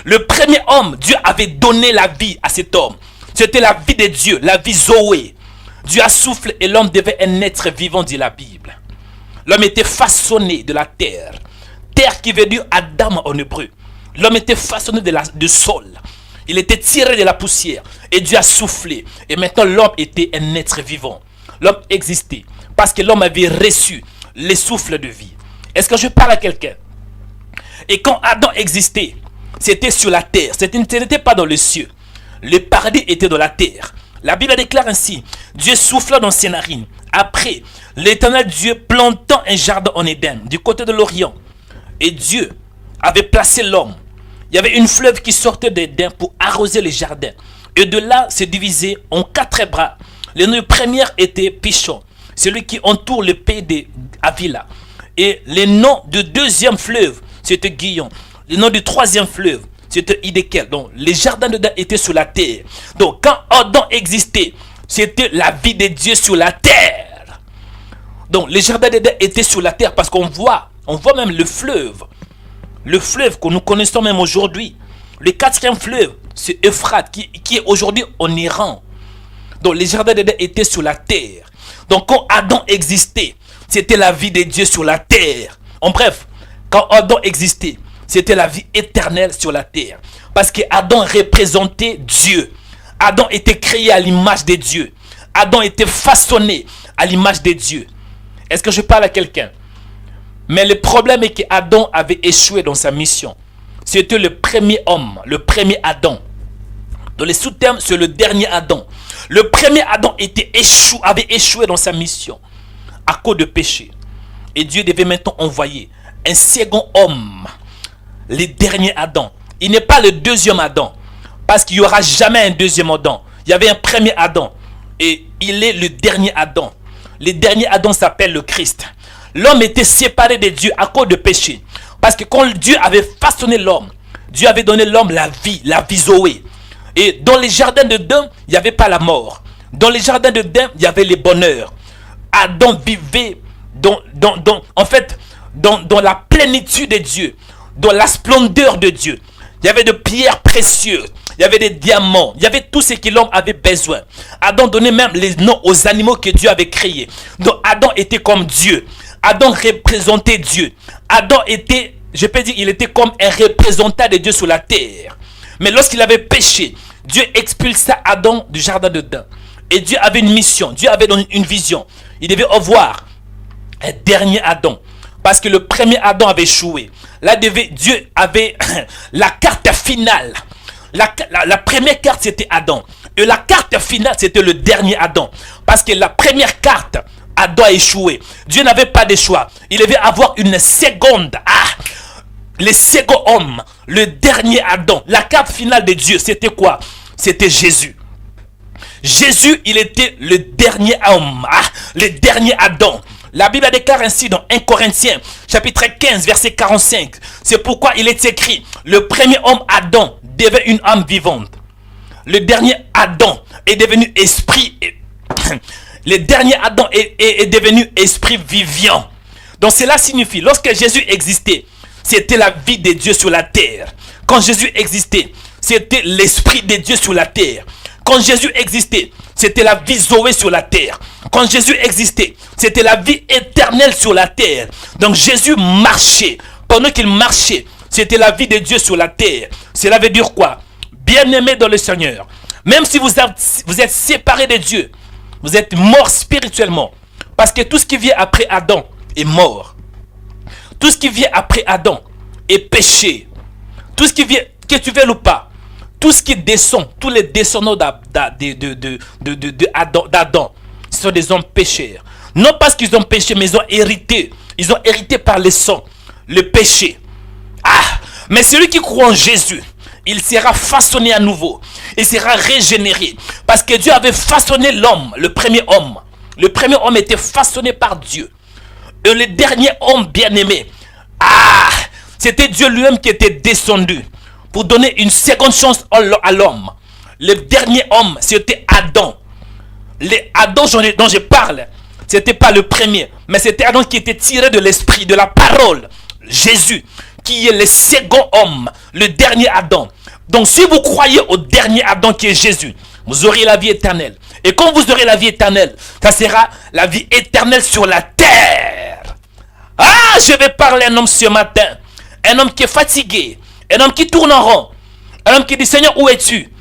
Le premier homme, Dieu avait donné la vie à cet homme. C'était la vie de Dieu, la vie Zoé. Dieu a soufflé et l'homme devait un être vivant, dit la Bible. L'homme était façonné de la terre. Terre qui veut dire Adam en hébreu. L'homme était façonné du sol. Il était tiré de la poussière. Et Dieu a soufflé. Et maintenant l'homme était un être vivant. L'homme existait. Parce que l'homme avait reçu les souffles de vie. Est-ce que je parle à quelqu'un? Et quand Adam existait, c'était sur la terre. Ce n'était pas dans les cieux. Le paradis était dans la terre. La Bible déclare ainsi, Dieu souffla dans ses narines. Après, l'Éternel Dieu plantant un jardin en Éden, du côté de l'Orient. Et Dieu avait placé l'homme. Il y avait une fleuve qui sortait d'Éden pour arroser les jardins. Et de là, se divisait en 4 bras. Le nom du premier était Pichon, celui qui entoure le pays d'Avila. Et le nom du deuxième fleuve, c'était Guillon. Le nom du troisième fleuve, c'était Idékel. Donc, les jardins d'Éden étaient sur la terre. Donc, quand Adam existait, c'était la vie de Dieu sur la terre. Donc, les jardins d'Éden étaient sur la terre parce qu'on voit même le fleuve. Le fleuve que nous connaissons même aujourd'hui. Le 4e fleuve, c'est Euphrate, qui est aujourd'hui en Iran. Donc, les jardins d'Éden étaient sur la terre. Donc, quand Adam existait, c'était la vie de Dieu sur la terre. En bref, quand Adam existait, c'était la vie éternelle sur la terre. Parce que Adam représentait Dieu. Adam était créé à l'image de Dieu. Adam était façonné à l'image de Dieu. Est-ce que je parle à quelqu'un? Mais le problème est que Adam avait échoué dans sa mission. C'était le premier homme, le premier Adam. Dans les sous-termes, c'est le dernier Adam. Le premier Adam avait échoué dans sa mission à cause de péché. Et Dieu devait maintenant envoyer un second homme, le dernier Adam. Il n'est pas le deuxième Adam, parce qu'il n'y aura jamais un deuxième Adam. Il y avait un premier Adam, et il est le dernier Adam. Le dernier Adam s'appelle le Christ. L'homme était séparé de Dieu à cause de péché. Parce que quand Dieu avait façonné l'homme, Dieu avait donné l'homme la vie Zoé. Et dans les jardins d'Éden, il n'y avait pas la mort. Dans les jardins d'Éden, il y avait les bonheurs. Adam vivait dans la plénitude de Dieu, dans la splendeur de Dieu. Il y avait de pierres précieuses, il y avait des diamants, il y avait tout ce que l'homme avait besoin. Adam donnait même les noms aux animaux que Dieu avait créés. Donc Adam était comme Dieu. Adam représentait Dieu. Adam était, je peux dire, il était comme un représentant de Dieu sur la terre. Mais lorsqu'il avait péché, Dieu expulsa Adam du jardin d'Éden. Et Dieu avait une mission, Dieu avait donné une vision. Il devait avoir un dernier Adam. Parce que le premier Adam avait échoué. Là, Dieu avait la carte finale. La première carte, c'était Adam. Et la carte finale, c'était le dernier Adam. Parce que la première carte, Adam a échoué. Dieu n'avait pas de choix. Il devait avoir une seconde. Le second homme, le dernier Adam. La carte finale de Dieu, c'était quoi? C'était Jésus. Jésus, il était le dernier homme, le dernier Adam. La Bible déclare ainsi dans 1 Corinthiens, chapitre 15, verset 45. C'est pourquoi il est écrit, le premier homme Adam devait une âme vivante. Le dernier Adam est devenu esprit. Le dernier Adam est devenu esprit vivant. Donc cela signifie, lorsque Jésus existait, c'était la vie de Dieu sur la terre. Quand Jésus existait, c'était l'esprit de Dieu sur la terre. Quand Jésus existait, c'était la vie Zoé sur la terre. Quand Jésus existait, c'était la vie éternelle sur la terre. Donc Jésus marchait. Pendant qu'il marchait, c'était la vie de Dieu sur la terre. Cela veut dire quoi? Bien-aimé dans le Seigneur, même si vous êtes séparés de Dieu, vous êtes mort spirituellement. Parce que tout ce qui vient après Adam est mort. Tout ce qui vient après Adam est péché. Tout ce qui vient, que tu veuilles ou pas, tout ce qui descend, tous les descendants d'Adam, ce sont des hommes pécheurs. Non parce qu'ils ont péché, mais ils ont hérité. Ils ont hérité par le sang, le péché. Mais celui qui croit en Jésus, il sera façonné à nouveau. Il sera régénéré. Parce que Dieu avait façonné l'homme, le premier homme. Le premier homme était façonné par Dieu. Et le dernier homme bien-aimé, c'était Dieu lui-même qui était descendu pour donner une seconde chance à l'homme. Le dernier homme, c'était Adam. Adam dont je parle, c'était pas le premier, mais c'était Adam qui était tiré de l'esprit, de la parole. Jésus, qui est le second homme, le dernier Adam. Donc si vous croyez au dernier Adam qui est Jésus, vous aurez la vie éternelle. Et quand vous aurez la vie éternelle, ça sera la vie éternelle sur la terre. Je vais parler à un homme ce matin. Un homme qui est fatigué. Un homme qui tourne en rond. Un homme qui dit, Seigneur, où es-tu?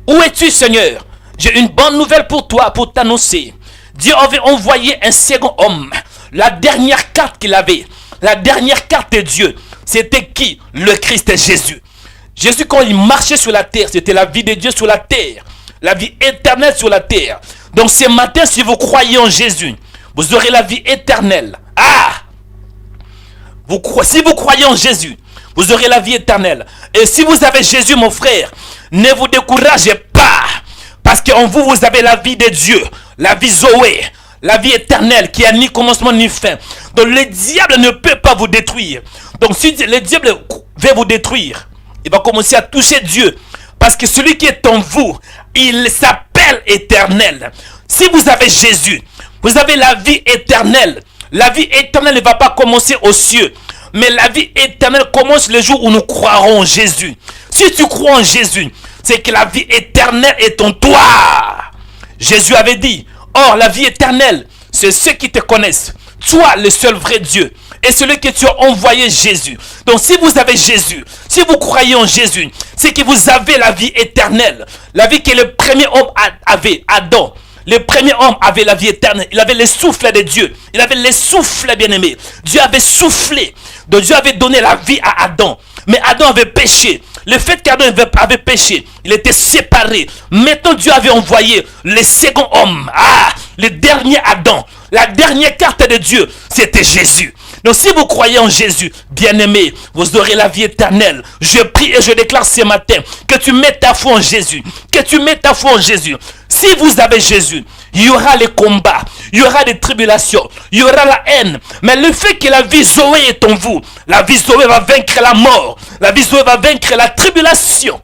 Où es-tu, Seigneur? J'ai une bonne nouvelle pour toi, pour t'annoncer. Dieu avait envoyé un second homme. La dernière carte qu'il avait, la dernière carte de Dieu, c'était qui? Le Christ Jésus. Jésus, quand il marchait sur la terre, c'était la vie de Dieu sur la terre. La vie éternelle sur la terre. Donc ce matin, si vous croyez en Jésus, vous aurez la vie éternelle. Si vous croyez en Jésus, vous aurez la vie éternelle. Et si vous avez Jésus, mon frère, ne vous découragez pas. Parce qu'en vous, vous avez la vie de Dieu. La vie Zoé. La vie éternelle qui a ni commencement ni fin. Donc le diable ne peut pas vous détruire. Donc si le diable veut vous détruire, il va commencer à toucher Dieu. Parce que celui qui est en vous, il s'appelle éternel. Si vous avez Jésus, vous avez la vie éternelle. La vie éternelle ne va pas commencer aux cieux. Mais la vie éternelle commence le jour où nous croirons en Jésus. Si tu crois en Jésus, c'est que la vie éternelle est en toi. Jésus avait dit, or la vie éternelle, c'est ceux qui te connaissent. Toi, le seul vrai Dieu. Et celui que tu as envoyé, Jésus. Donc si vous avez Jésus, si vous croyez en Jésus, c'est que vous avez la vie éternelle. La vie que le premier homme avait, Adam. Le premier homme avait la vie éternelle. Il avait le souffle de Dieu. Il avait le souffle bien-aimé. Dieu avait soufflé. Donc Dieu avait donné la vie à Adam. Mais Adam avait péché. Le fait qu'Adam avait péché, il était séparé. Maintenant, Dieu avait envoyé le second homme. Le dernier Adam. La dernière carte de Dieu, c'était Jésus. Donc si vous croyez en Jésus, bien-aimé, vous aurez la vie éternelle. Je prie et je déclare ce matin que tu mets ta foi en Jésus. Que tu mets ta foi en Jésus. Si vous avez Jésus, il y aura les combats, il y aura des tribulations, il y aura la haine. Mais le fait que la vie Zoé est en vous, la vie Zoé va vaincre la mort. La vie Zoé va vaincre la tribulation.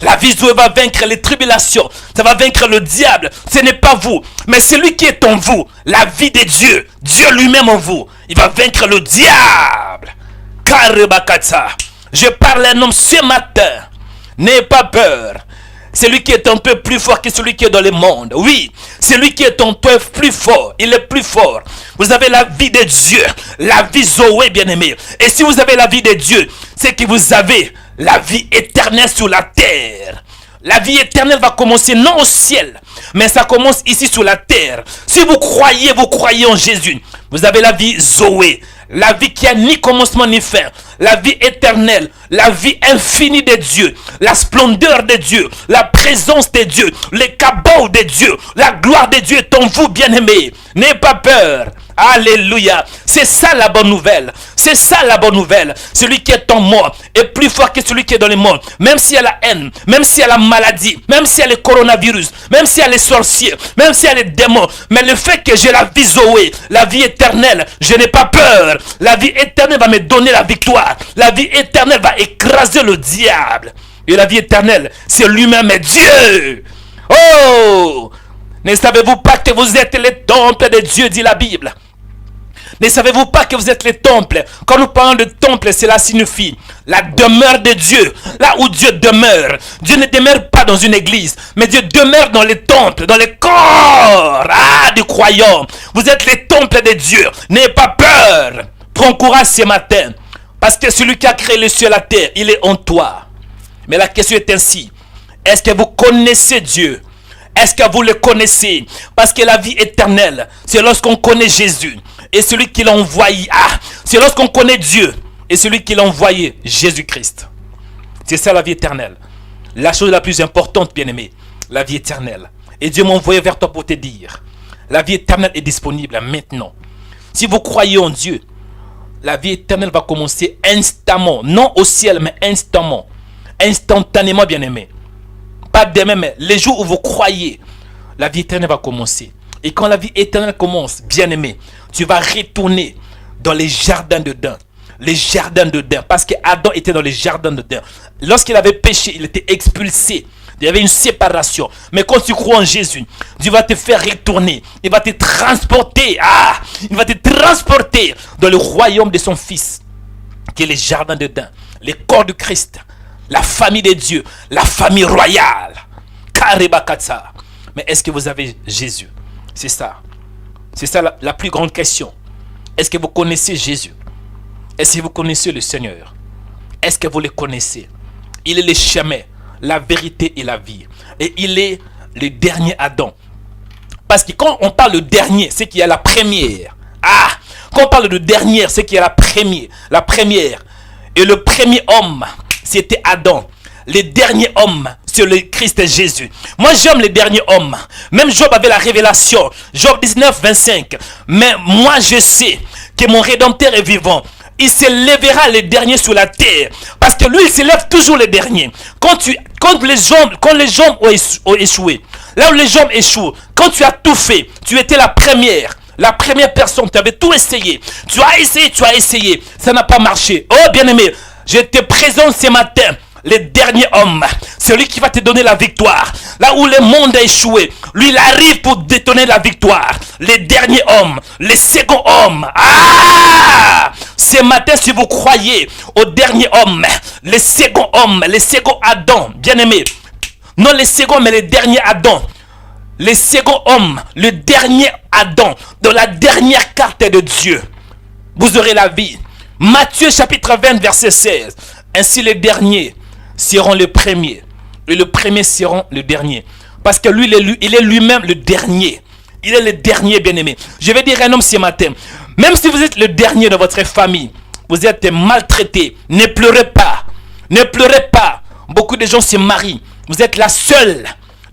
La vie Zoé va vaincre les tribulations. Ça va vaincre le diable. Ce n'est pas vous, mais celui qui est en vous. La vie de Dieu. Dieu lui-même en vous. Il va vaincre le diable. Karebakatsa. Je parle à un homme ce matin. N'ayez pas peur. Celui qui est un peu plus fort que celui qui est dans le monde. Oui, celui qui est un peu plus fort. Il est plus fort. Vous avez la vie de Dieu. La vie Zoé, bien-aimé. Et si vous avez la vie de Dieu, c'est que vous avez la vie éternelle sur la terre. La vie éternelle va commencer non au ciel, mais ça commence ici sur la terre. Si vous croyez en Jésus, vous avez la vie Zoé. La vie qui a ni commencement ni fin. La vie éternelle. La vie infinie de Dieu. La splendeur de Dieu. La présence de Dieu. Les cabots de Dieu. La gloire de Dieu est en vous, bien-aimés. N'ayez pas peur. Alléluia. C'est ça la bonne nouvelle. C'est ça la bonne nouvelle. Celui qui est en moi est plus fort que celui qui est dans le monde. Même s'il y a la haine, même s'il y a la maladie, même s'il y a le coronavirus, même s'il y a les sorciers, même s'il y a les démons. Mais le fait que j'ai la vie Zoé, la vie éternelle, je n'ai pas peur. La vie éternelle va me donner la victoire. La vie éternelle va écraser le diable. Et la vie éternelle, c'est lui-même Dieu. Oh! Ne savez-vous pas que vous êtes les temples de Dieu, dit la Bible? Ne savez-vous pas que vous êtes les temples? Quand nous parlons de temple, cela signifie la demeure de Dieu. Là où Dieu demeure. Dieu ne demeure pas dans une église, mais Dieu demeure dans les temples, dans les corps des croyants. Vous êtes les temples de Dieu. N'ayez pas peur. Prends courage ce matin. Parce que celui qui a créé le ciel et la terre, il est en toi. Mais la question est ainsi. Est-ce que vous connaissez Dieu? Est-ce que vous le connaissez? Parce que la vie éternelle, c'est lorsqu'on connaît Jésus et celui qui l'a envoyé. C'est lorsqu'on connaît Dieu et celui qui l'a envoyé, Jésus-Christ. C'est ça la vie éternelle. La chose la plus importante, bien-aimé, la vie éternelle. Et Dieu m'a envoyé vers toi pour te dire, la vie éternelle est disponible maintenant. Si vous croyez en Dieu, la vie éternelle va commencer instantanément. Non au ciel, mais instantanément. Instantanément, bien-aimé. Pas demain, mais les jours où vous croyez, la vie éternelle va commencer. Et quand la vie éternelle commence, bien-aimé, tu vas retourner dans les jardins d'Éden. Les jardins d'Éden. Parce que Adam était dans les jardins d'Éden. Lorsqu'il avait péché, il était expulsé. Il y avait une séparation. Mais quand tu crois en Jésus, Dieu va te faire retourner. Il va te transporter. Il va te transporter dans le royaume de son Fils, qui est les jardins d'Éden. Les corps du Christ. La famille de Dieu, la famille royale. Karebakatsa. Mais est-ce que vous avez Jésus? C'est ça. C'est ça la plus grande question. Est-ce que vous connaissez Jésus? Est-ce que vous connaissez le Seigneur? Est-ce que vous le connaissez? Il est le chemin, la vérité et la vie. Et il est le dernier Adam. Parce que quand on parle de dernier, c'est qu'il y a la première. Quand on parle de dernière, c'est qu'il y a la première. Et le premier homme, c'était Adam. Le dernier homme, c'est le Christ Jésus. Moi, j'aime le dernier homme. Même Job avait la révélation. Job 19, 25. Mais moi, je sais que mon Rédempteur est vivant. Il se lèvera le dernier sur la terre. Parce que lui, il se lève toujours le dernier. Quand les gens ont échoué, là où les gens échouent, quand tu as tout fait, tu étais la première. La première personne, tu avais tout essayé. Tu as essayé. Ça n'a pas marché. Oh, bien-aimé, je te présente ce matin le dernier homme, celui qui va te donner la victoire. Là où le monde a échoué, lui il arrive pour détonner la victoire. Le dernier homme, le second homme. Ce matin, si vous croyez au dernier homme, le second Adam, bien aimé, non le second mais le dernier Adam, le second homme, le dernier Adam, dans la dernière carte de Dieu, vous aurez la vie. Matthieu chapitre 20 verset 16. Ainsi les derniers seront les premiers et les premiers seront les derniers. Parce que lui, il est lui-même le dernier. Il est le dernier, bien-aimé. Je vais dire à un homme ce matin, même si vous êtes le dernier de votre famille, vous êtes maltraité, ne pleurez pas. Ne pleurez pas. Beaucoup de gens se marient. Vous êtes la seule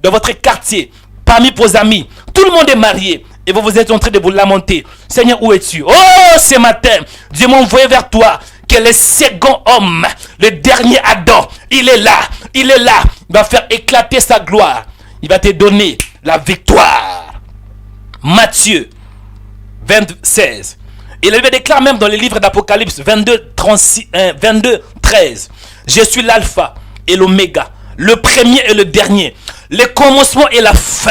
de votre quartier, parmi vos amis. Tout le monde est marié. Et vous êtes en train de vous lamenter. Seigneur, où es-tu? Oh, ce matin, Dieu m'a envoyé vers toi. Que le second homme, le dernier Adam, il est là. Il est là. Il va faire éclater sa gloire. Il va te donner la victoire. Matthieu 16. Il le déclare même dans le livre d'Apocalypse 22, 13. Je suis l'alpha et l'oméga, le premier et le dernier, le commencement et la fin.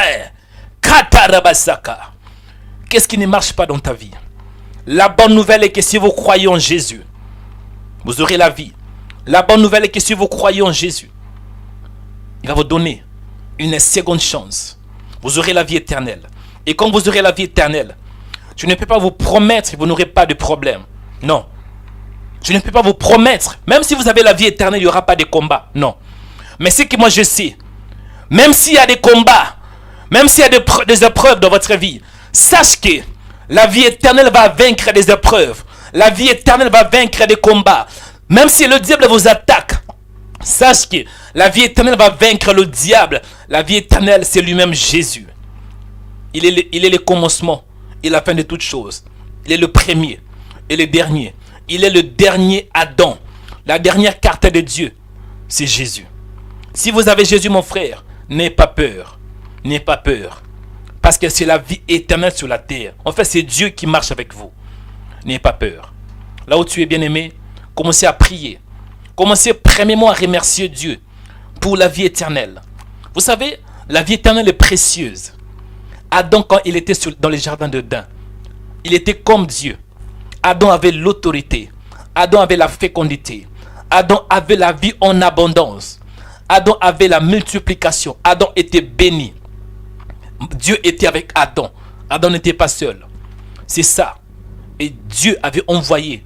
Katarabasaka. Qu'est-ce qui ne marche pas dans ta vie? La bonne nouvelle est que si vous croyez en Jésus, vous aurez la vie. La bonne nouvelle est que si vous croyez en Jésus, il va vous donner une seconde chance. Vous aurez la vie éternelle. Et quand vous aurez la vie éternelle, je ne peux pas vous promettre que vous n'aurez pas de problème. Non. Je ne peux pas vous promettre. Même si vous avez la vie éternelle, il n'y aura pas de combat. Non. Mais ce que moi je sais, même s'il y a des combats, même s'il y a des épreuves dans votre vie, sache que la vie éternelle va vaincre des épreuves. La vie éternelle va vaincre des combats. Même si le diable vous attaque, sache que la vie éternelle va vaincre le diable. La vie éternelle, c'est lui-même Jésus. Il est le commencement et la fin de toutes choses. Il est le premier et le dernier. Il est le dernier Adam. La dernière carte de Dieu, c'est Jésus. Si vous avez Jésus, mon frère, n'ayez pas peur. N'ayez pas peur. Parce que c'est la vie éternelle sur la terre. En fait, c'est Dieu qui marche avec vous. N'ayez pas peur. Là où tu es bien-aimé, commencez à prier. Commencez premièrement à remercier Dieu pour la vie éternelle. Vous savez, la vie éternelle est précieuse. Adam, quand il était dans les jardins d'Éden, il était comme Dieu. Adam avait l'autorité. Adam avait la fécondité. Adam avait la vie en abondance. Adam avait la multiplication. Adam était béni. Dieu était avec Adam. Adam n'était pas seul. C'est ça. Et Dieu avait envoyé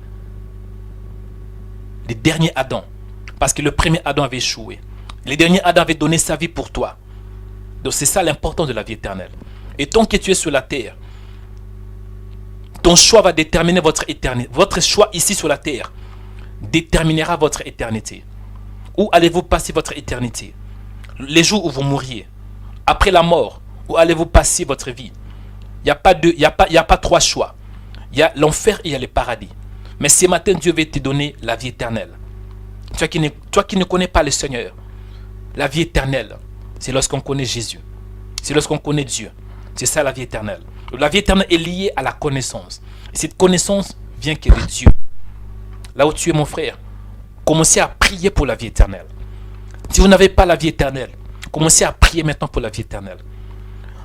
le dernier Adam. Parce que le premier Adam avait échoué. Le dernier Adam avait donné sa vie pour toi. Donc c'est ça l'importance de la vie éternelle. Et tant que tu es sur la terre, ton choix va déterminer votre éternité. Votre choix ici sur la terre déterminera votre éternité. Où allez-vous passer votre éternité? Les jours où vous mourriez. Après la mort, où allez-vous passer votre vie? Il n'y a pas trois choix. Il y a l'enfer et il y a le paradis. Mais ce matin, Dieu veut te donner la vie éternelle. Toi qui ne connais pas le Seigneur, la vie éternelle, c'est lorsqu'on connaît Jésus. C'est lorsqu'on connaît Dieu. C'est ça la vie éternelle. La vie éternelle est liée à la connaissance. Et cette connaissance vient que de Dieu. Là où tu es, mon frère, commencez à prier pour la vie éternelle. Si vous n'avez pas la vie éternelle, commencez à prier maintenant pour la vie éternelle.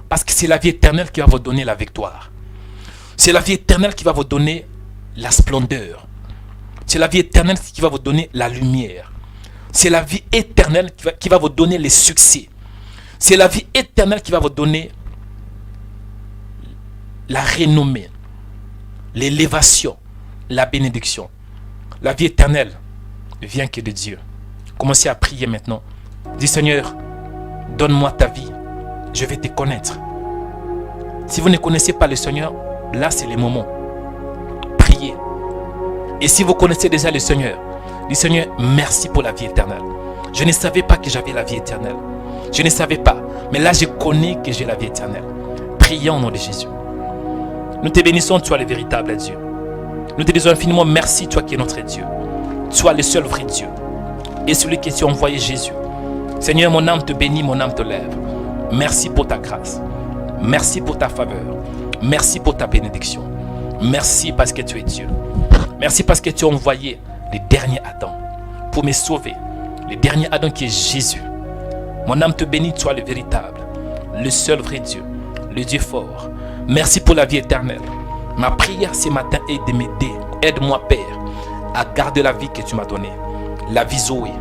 Parce que c'est la vie éternelle qui va vous donner la victoire. C'est la vie éternelle qui va vous donner la splendeur. C'est la vie éternelle qui va vous donner la lumière. C'est la vie éternelle qui va vous donner les succès. C'est la vie éternelle qui va vous donner la renommée, l'élévation, la bénédiction. La vie éternelle vient que de Dieu. Commencez à prier maintenant. Dis Seigneur, donne-moi ta vie. Je vais te connaître. Si vous ne connaissez pas le Seigneur, là c'est le moment. Priez. Et si vous connaissez déjà le Seigneur, dis Seigneur, merci pour la vie éternelle. Je ne savais pas que j'avais la vie éternelle. Je ne savais pas. Mais là je connais que j'ai la vie éternelle. Prions au nom de Jésus. Nous te bénissons, toi le véritable Dieu. Nous te disons infiniment merci, toi qui es notre Dieu. Toi le seul vrai Dieu. Et celui qui t'a envoyé Jésus. Seigneur, mon âme te bénit, mon âme te lève. Merci pour ta grâce. Merci pour ta faveur. Merci pour ta bénédiction. Merci parce que tu es Dieu. Merci parce que tu as envoyé le dernier Adam pour me sauver. Le dernier Adam qui est Jésus. Mon âme te bénit, toi le véritable, le seul vrai Dieu, le Dieu fort. Merci pour la vie éternelle. Ma prière ce matin est de m'aider. Aide-moi, Père, à garder la vie que tu m'as donnée. La vie Zoé,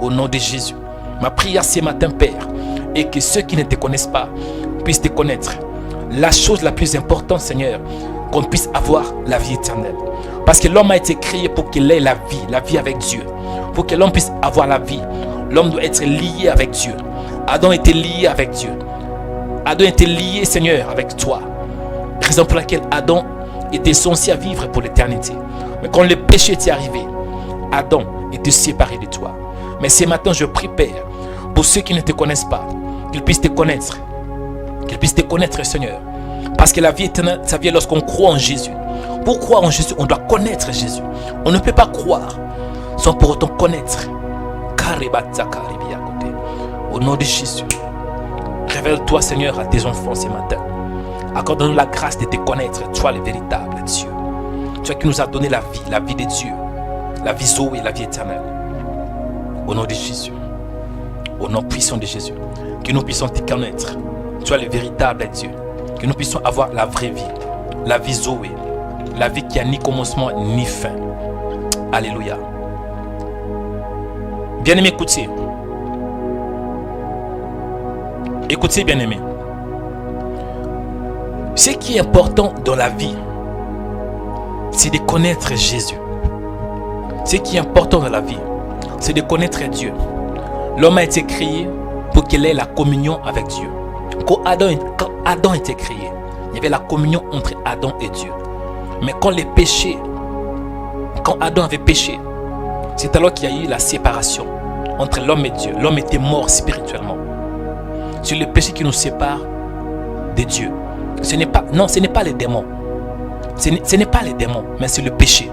au nom de Jésus. Ma prière ce matin, Père, est que ceux qui ne te connaissent pas puissent te connaître. La chose la plus importante, Seigneur, qu'on puisse avoir la vie éternelle. Parce que l'homme a été créé pour qu'il ait la vie avec Dieu. Pour que l'homme puisse avoir la vie, l'homme doit être lié avec Dieu. Adam était lié avec Dieu. Adam était lié, Seigneur, avec toi. Raison pour laquelle Adam était censé à vivre pour l'éternité. Mais quand le péché était arrivé, Adam était séparé de toi. Mais ce matin, je prie, Père, pour ceux qui ne te connaissent pas, qu'ils puissent te connaître. Qu'ils puissent te connaître, Seigneur. Parce que la vie éternelle, ça vient lorsqu'on croit en Jésus. Pour croire en Jésus, on doit connaître Jésus. On ne peut pas croire sans pour autant connaître. Au nom de Jésus, révèle-toi, Seigneur, à tes enfants ce matin. Accorde-nous la grâce de te connaître, toi le véritable Dieu. Toi qui nous as donné la vie de Dieu, la vie Zoé, la vie éternelle. Au nom de Jésus, au nom puissant de Jésus, que nous puissions te connaître, toi le véritable Dieu, que nous puissions avoir la vraie vie, la vie Zoé, la vie qui a ni commencement ni fin. Alléluia. Bien-aimés, écoutez. Écoutez, bien-aimés. Ce qui est important dans la vie, c'est de connaître Jésus. Ce qui est important dans la vie, c'est de connaître Dieu. L'homme a été créé pour qu'il ait la communion avec Dieu. Quand Adam a été créé, il y avait la communion entre Adam et Dieu. Mais quand Adam avait péché, c'est alors qu'il y a eu la séparation entre l'homme et Dieu. L'homme était mort spirituellement. C'est le péché qui nous sépare de Dieu. Ce n'est pas les démons. Ce n'est pas les démons, mais c'est le péché.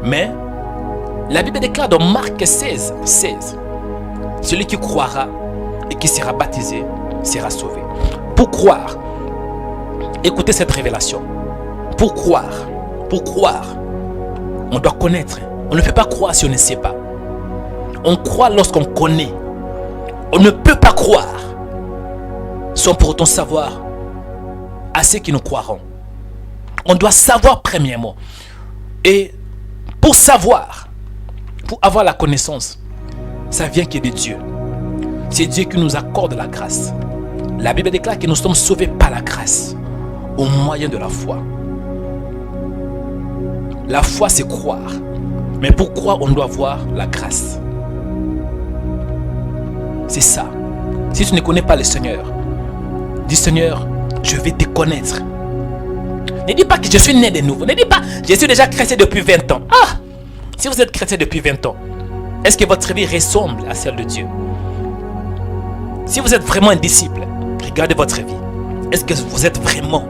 Mais la Bible déclare dans Marc 16, celui qui croira et qui sera baptisé sera sauvé. Pour croire, écoutez cette révélation. Pour croire, on doit connaître. On ne peut pas croire si on ne sait pas. On croit lorsqu'on connaît. On ne peut pas croire sans pour autant savoir à ceux qui nous croiront. On doit savoir premièrement. Et pour savoir, pour avoir la connaissance, ça vient que de Dieu. C'est Dieu qui nous accorde la grâce. La Bible déclare que nous sommes sauvés par la grâce au moyen de la foi. La foi, c'est croire. Mais pour croire, on doit avoir la grâce. C'est ça. Si tu ne connais pas le Seigneur, dis Seigneur, je vais te connaître. Ne dis pas que je suis né de nouveau. Ne dis pas, je suis déjà chrétien depuis 20 ans. Ah! Si vous êtes chrétien depuis 20 ans, est-ce que votre vie ressemble à celle de Dieu? Si vous êtes vraiment un disciple, regardez votre vie. Est-ce que vous êtes vraiment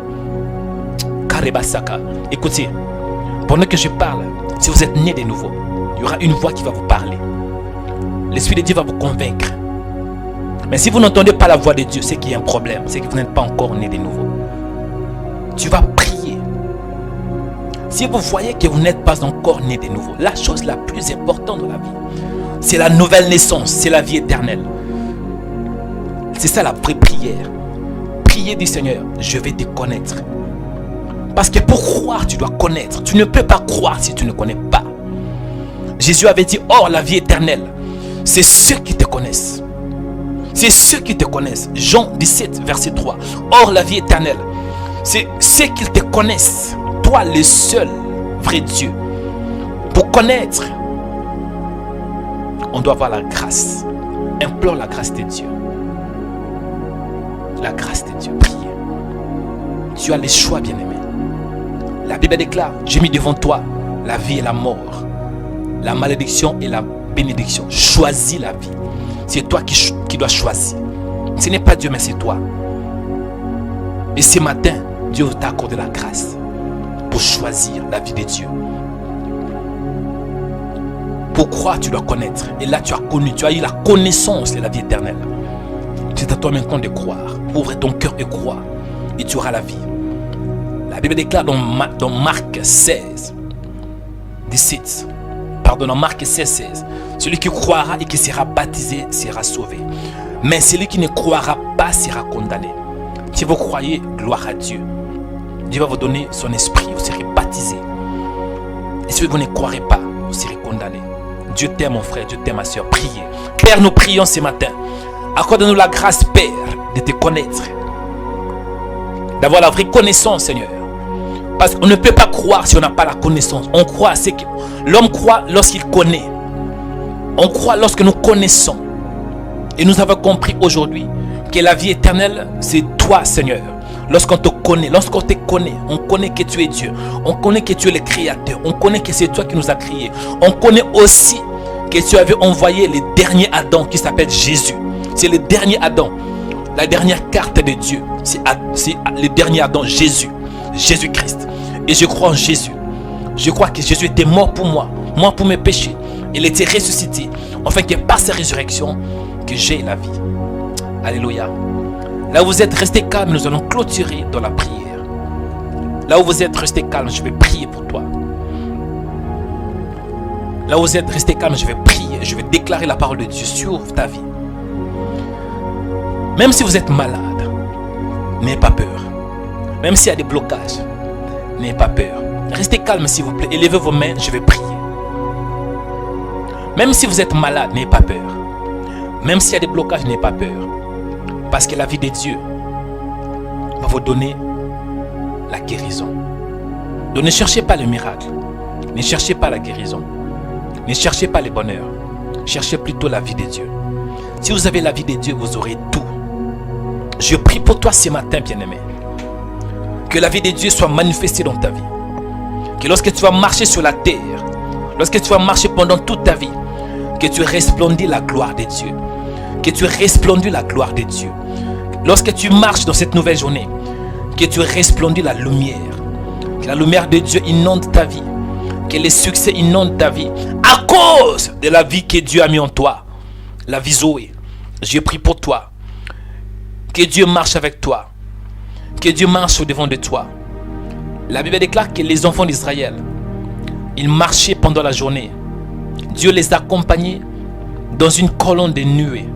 Karebasaka? Écoutez, pendant que je parle, si vous êtes né de nouveau, il y aura une voix qui va vous parler. L'Esprit de Dieu va vous convaincre. Mais si vous n'entendez pas la voix de Dieu, c'est qu'il y a un problème. C'est que vous n'êtes pas encore né de nouveau. Tu vas prier. Si vous voyez que vous n'êtes pas encore né de nouveau, la chose la plus importante dans la vie, c'est la nouvelle naissance, c'est la vie éternelle. C'est ça la vraie prière. Prier du Seigneur, je vais te connaître. Parce que pour croire, tu dois connaître. Tu ne peux pas croire si tu ne connais pas. Jésus avait dit, or la vie éternelle, c'est ceux qui te connaissent. C'est ceux qui te connaissent. Jean 17, verset 3. Or la vie éternelle, c'est ceux qui te connaissent. Toi, le seul vrai Dieu. Pour connaître, on doit avoir la grâce. Implore la grâce de Dieu. La grâce de Dieu. Priez. Tu as le choix, bien-aimé. La Bible déclare, j'ai mis devant toi la vie et la mort, la malédiction et la bénédiction. Choisis la vie. C'est toi qui dois choisir. Ce n'est pas Dieu, mais c'est toi. Et ce matin, Dieu t'a accordé la grâce pour choisir la vie de Dieu. Pour croire, tu dois connaître. Et là, tu as connu, tu as eu la connaissance de la vie éternelle. C'est à toi maintenant de croire. Ouvre ton cœur et crois. Et tu auras la vie. La Bible déclare dans Marc 16, 17. Pardon, dans Marc 16, 16. Celui qui croira et qui sera baptisé sera sauvé. Mais celui qui ne croira pas sera condamné. Si vous croyez, gloire à Dieu. Dieu va vous donner son esprit, vous serez baptisé. Et si vous ne croirez pas, vous serez condamné. Dieu t'aime, mon frère, Dieu t'aime, ma soeur. Priez. Père, nous prions ce matin. Accorde-nous la grâce, Père, de te connaître. D'avoir la vraie connaissance, Seigneur. Parce qu'on ne peut pas croire si on n'a pas la connaissance. On croit à ce que l'homme croit lorsqu'il connaît. On croit lorsque nous connaissons. Et nous avons compris aujourd'hui que la vie éternelle, c'est toi, Seigneur. Lorsqu'on te connaît, on connaît que tu es Dieu. On connaît que tu es le Créateur. On connaît que c'est toi qui nous as créés. On connaît aussi que tu avais envoyé le dernier Adam qui s'appelle Jésus. C'est le dernier Adam. La dernière carte de Dieu, c'est le dernier Adam, Jésus. Jésus-Christ. Et je crois en Jésus. Je crois que Jésus était mort pour moi, mort pour mes péchés. Il était ressuscité, afin que par sa résurrection, que j'ai la vie. Alléluia. Là où vous êtes, restés calme, nous allons clôturer dans la prière. Là où vous êtes, restés calme, je vais prier pour toi. Là où vous êtes, restés calme, je vais prier, je vais déclarer la parole de Dieu sur ta vie. Même si vous êtes malade, n'ayez pas peur. Même s'il y a des blocages, n'ayez pas peur. Restez calme s'il vous plaît. Élevez vos mains, je vais prier. Même si vous êtes malade, n'ayez pas peur. Même s'il y a des blocages, n'ayez pas peur. Parce que la vie de Dieu va vous donner la guérison. Donc ne cherchez pas le miracle. Ne cherchez pas la guérison. Ne cherchez pas le bonheur. Cherchez plutôt la vie de Dieu. Si vous avez la vie de Dieu, vous aurez tout. Je prie pour toi ce matin, bien-aimé. Que la vie de Dieu soit manifestée dans ta vie. Que lorsque tu vas marcher sur la terre, lorsque tu vas marcher pendant toute ta vie, que tu resplendis la gloire de Dieu. Que tu resplendis la gloire de Dieu. Lorsque tu marches dans cette nouvelle journée, que tu resplendis la lumière. Que la lumière de Dieu inonde ta vie. Que les succès inondent ta vie. À cause de la vie que Dieu a mis en toi. La vie Zoé. Je prie pour toi. Que Dieu marche avec toi. Que Dieu marche au devant de toi. La Bible déclare que les enfants d'Israël, ils marchaient pendant la journée. Dieu les accompagnait dans une colonne de nuées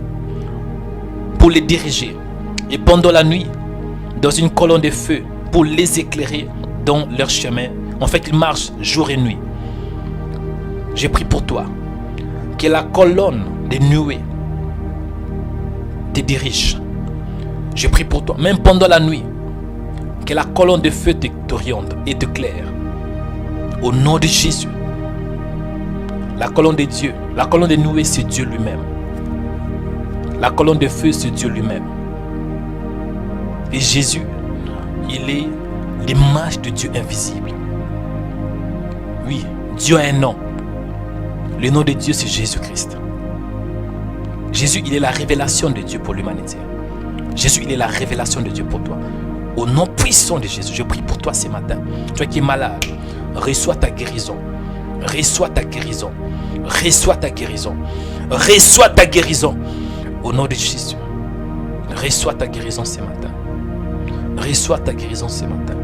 pour les diriger. Et pendant la nuit, dans une colonne de feu pour les éclairer dans leur chemin. En fait, ils marchent jour et nuit. Je prie pour toi. Que la colonne de nuées te dirige. Je prie pour toi. Même pendant la nuit, que la colonne de feu t'oriente et t'éclaire. Au nom de Jésus. La colonne de Dieu, la colonne de nuée, c'est Dieu lui-même. La colonne de feu, c'est Dieu lui-même. Et Jésus, il est l'image de Dieu invisible. Oui, Dieu a un nom. Le nom de Dieu, c'est Jésus-Christ. Jésus, il est la révélation de Dieu pour l'humanité. Jésus, il est la révélation de Dieu pour toi. Au nom puissant de Jésus, je prie pour toi ce matin. Toi qui es malade, reçois ta guérison. Reçois ta guérison. Reçois ta guérison. Reçois ta guérison. Au nom de Jésus. Reçois ta guérison ce matin. Reçois ta guérison ce matin.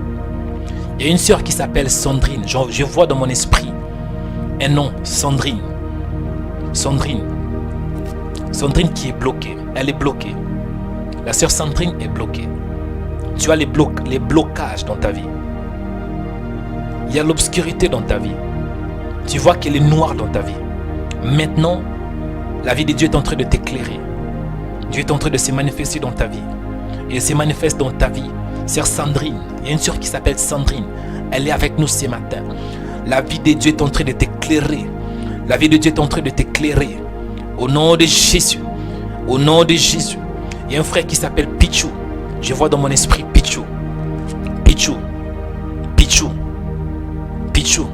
Il y a une sœur qui s'appelle Sandrine. Je vois dans mon esprit un nom, Sandrine. Sandrine. Sandrine qui est bloquée. Elle est bloquée. La sœur Sandrine est bloquée. Tu as les blocages dans ta vie. Il y a l'obscurité dans ta vie. Tu vois qu'il est noir dans ta vie. Maintenant, la vie de Dieu est en train de t'éclairer. Dieu est en train de se manifester dans ta vie. Et il se manifeste dans ta vie. Sœur Sandrine, il y a une sœur qui s'appelle Sandrine. Elle est avec nous ce matin. La vie de Dieu est en train de t'éclairer. La vie de Dieu est en train de t'éclairer. Au nom de Jésus. Au nom de Jésus. Il y a un frère qui s'appelle Pichou. Je vois dans mon esprit Pichou. Pichou. Pichou. Pichou.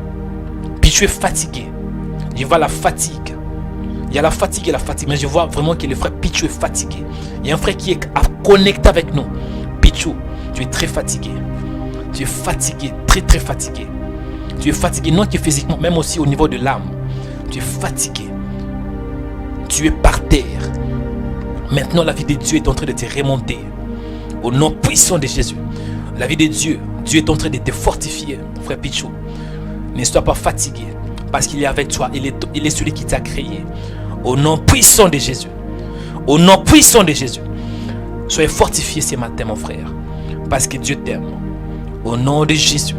Pichou est fatigué. Je vois la fatigue. Il y a la fatigue et la fatigue. Mais je vois vraiment que le frère Pichou est fatigué. Il y a un frère qui est connecté avec nous. Pichou, tu es très fatigué. Tu es fatigué, très très fatigué. Tu es fatigué, non que physiquement, même aussi au niveau de l'âme. Tu es fatigué. Tu es par terre. Maintenant, la vie de Dieu est en train de te remonter. Au nom puissant de Jésus. La vie de Dieu, Dieu est en train de te fortifier, frère Pichou. Ne sois pas fatigué, parce qu'il est avec toi. Il est celui qui t'a créé. Au nom puissant de Jésus. Au nom puissant de Jésus. Soyez fortifié ce matin, mon frère, parce que Dieu t'aime. Au nom de Jésus.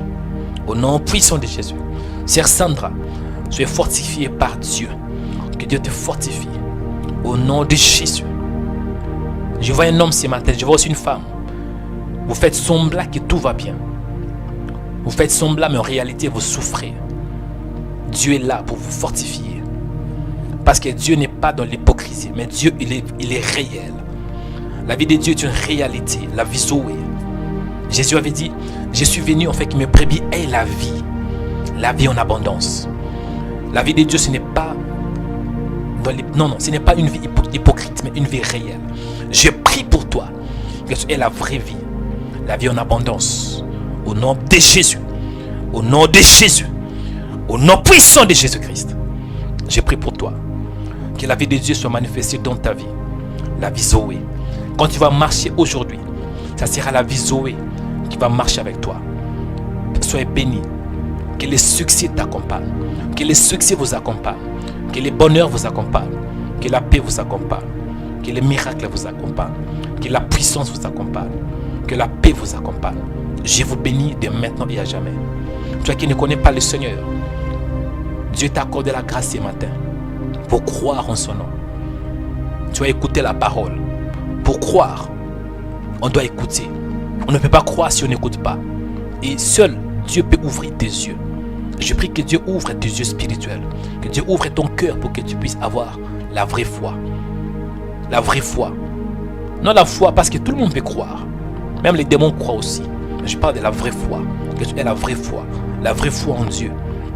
Au nom puissant de Jésus. Sœur Sandra, soyez fortifié par Dieu. Que Dieu te fortifie. Au nom de Jésus. Je vois un homme ce matin, je vois aussi une femme. Vous faites semblant que tout va bien. Vous faites semblant, mais en réalité, vous souffrez. Dieu est là pour vous fortifier. Parce que Dieu n'est pas dans l'hypocrisie, mais Dieu, il est réel. La vie de Dieu est une réalité, la vie Zoé. Jésus avait dit, je suis venu en fait que mes brebis aient la vie en abondance. La vie de Dieu, ce n'est pas Non, ce n'est pas une vie hypocrite, mais une vie réelle. Je prie pour toi que tu aies la vraie vie, la vie en abondance. Au nom de Jésus, au nom de Jésus, au nom puissant de Jésus-Christ, je prie pour toi. Que la vie de Dieu soit manifestée dans ta vie. La vie Zoé. Quand tu vas marcher aujourd'hui, ça sera la vie Zoé qui va marcher avec toi. Soyez bénis. Que les succès t'accompagnent. Que les succès vous accompagnent. Que les bonheurs vous accompagnent. Que la paix vous accompagne. Que les miracles vous accompagnent. Que la puissance vous accompagne. Que la paix vous accompagne. Je vous bénis de maintenant et à jamais. Toi qui ne connais pas le Seigneur, Dieu t'a accordé la grâce ce matin pour croire en son nom. Tu as écouté la parole. Pour croire, on doit écouter. On ne peut pas croire si on n'écoute pas. Et seul Dieu peut ouvrir tes yeux. Je prie que Dieu ouvre tes yeux spirituels. Que Dieu ouvre ton cœur pour que tu puisses avoir la vraie foi. La vraie foi. Non la foi parce que tout le monde peut croire. Même les démons croient aussi. Mais je parle de la vraie foi. Que tu aies la vraie foi. La vraie foi en Dieu.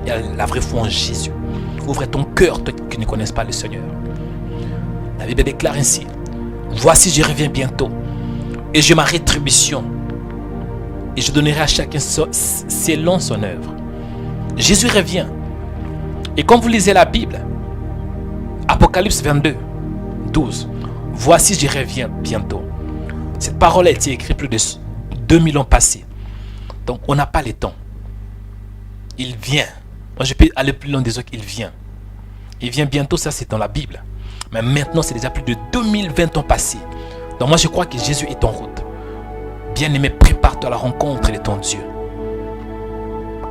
Et la vraie foi en Jésus. Ouvre ton cœur, toi qui ne connaisses pas le Seigneur. La Bible déclare ainsi. Voici, je reviens bientôt. Et j'ai ma rétribution. Et je donnerai à chacun selon son œuvre. Jésus revient. Et quand vous lisez la Bible, Apocalypse 22, 12. Voici, je reviens bientôt. Cette parole a été écrite plus de 2000 ans passés. Donc, on n'a pas le temps. Il vient. Moi, je peux aller plus loin des autres. Il vient. Il vient bientôt, ça c'est dans la Bible. Mais maintenant, c'est déjà plus de 2020 ans passés. Donc moi, je crois que Jésus est en route. Bien-aimé, prépare-toi à la rencontre de ton Dieu.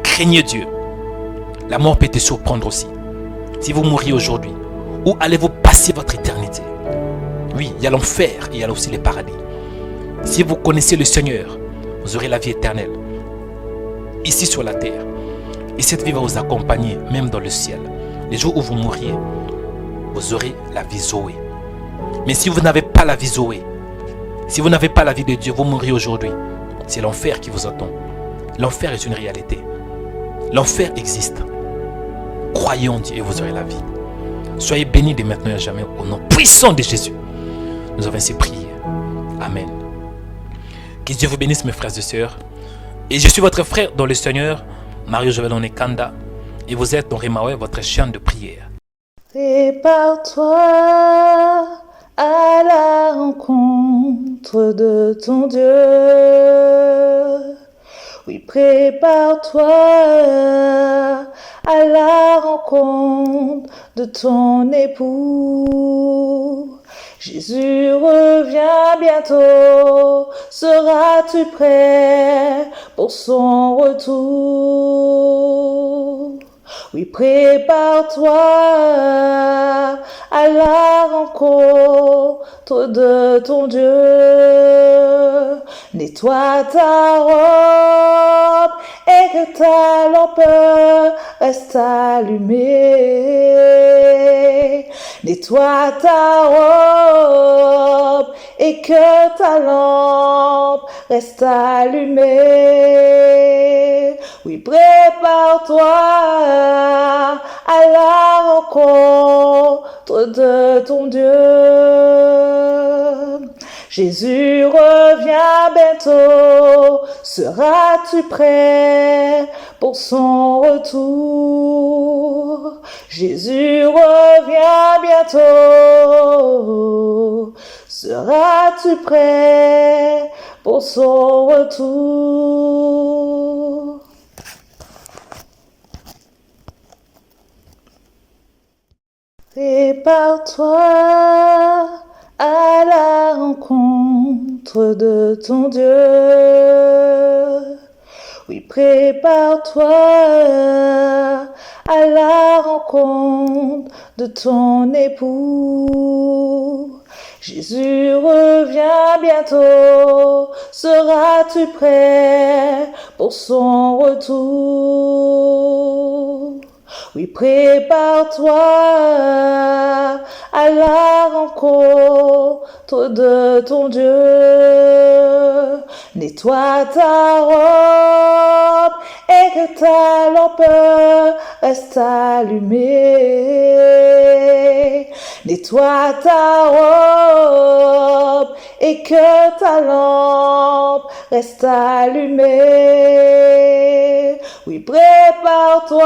Craignez Dieu. La mort peut te surprendre aussi. Si vous mourriez aujourd'hui, où allez-vous passer votre éternité? Oui, il y a l'enfer et il y a aussi le paradis. Si vous connaissez le Seigneur, vous aurez la vie éternelle. Ici sur la terre. Et cette vie va vous accompagner même dans le ciel. Les jours où vous mourriez, vous aurez la vie Zoé. Mais si vous n'avez pas la vie Zoé, si vous n'avez pas la vie de Dieu, vous mourrez aujourd'hui. C'est l'enfer qui vous attend. L'enfer est une réalité. L'enfer existe. Croyez en Dieu et vous aurez la vie. Soyez bénis de maintenant et à jamais au nom puissant de Jésus. Nous avons ainsi prié. Amen. Que Dieu vous bénisse mes frères et sœurs. Et je suis votre frère dans le Seigneur, Mario Joël Onekanda. Et vous êtes dans Remaoué, votre chaîne de prière. Prépare-toi à la rencontre de ton Dieu. Oui, prépare-toi à la rencontre de ton époux. Jésus revient bientôt, seras-tu prêt pour son retour? Oui, prépare-toi à la rencontre de ton Dieu. Nettoie ta robe et que ta lampe reste allumée. Nettoie ta robe et que ta lampe reste allumée. Oui, prépare-toi à la rencontre de ton Dieu. Jésus revient bientôt, seras-tu prêt pour son retour? Jésus revient bientôt, seras-tu prêt pour son retour? Prépare-toi à la rencontre de ton Dieu. Oui, prépare-toi à la rencontre de ton époux. Jésus revient bientôt, seras-tu prêt pour son retour? Oui, prépare-toi à la rencontre de ton Dieu. Nettoie ta robe et que ta lampe reste allumée. Nettoie ta robe et que ta lampe reste allumée. Oui, prépare-toi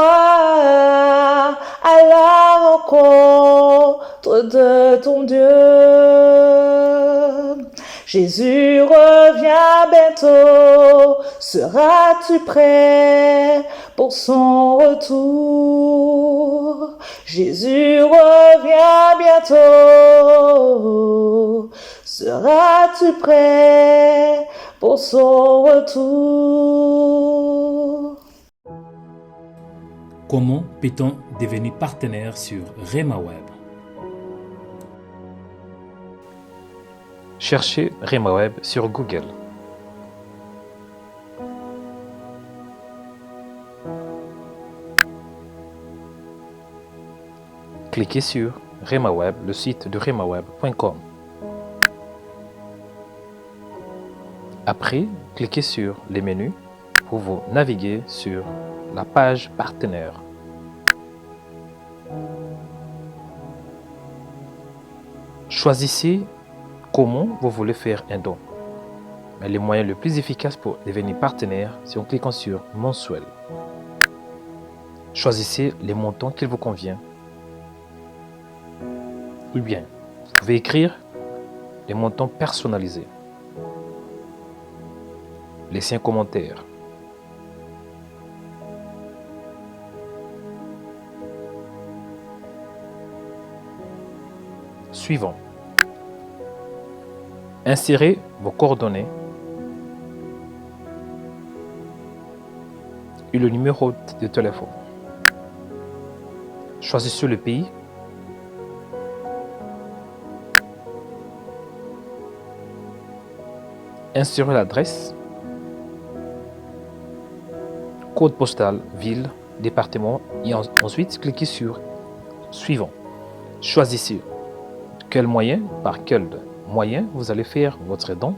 à la rencontre de ton Dieu. Jésus revient bientôt, seras-tu prêt pour son retour? Jésus revient bientôt, seras-tu prêt pour son retour? Comment peut-on devenir partenaire sur Rema Web? Cherchez Rema Web sur Google. Cliquez sur Rema Web, le site de remaweb.com. Après, cliquez sur les menus pour vous naviguer sur la page partenaire. Choisissez comment vous voulez faire un don. Mais le moyen le plus efficace pour devenir partenaire, c'est en cliquant sur mensuel. Choisissez les montants qu'il vous convient. Ou bien, vous pouvez écrire les montants personnalisés. Laissez un commentaire. Suivant. Insérez vos coordonnées et le numéro de téléphone. Choisissez le pays. Insérez l'adresse, code postal, ville, département et ensuite cliquez sur Suivant. Choisissez quel moyen, par quel moyen vous allez faire votre don,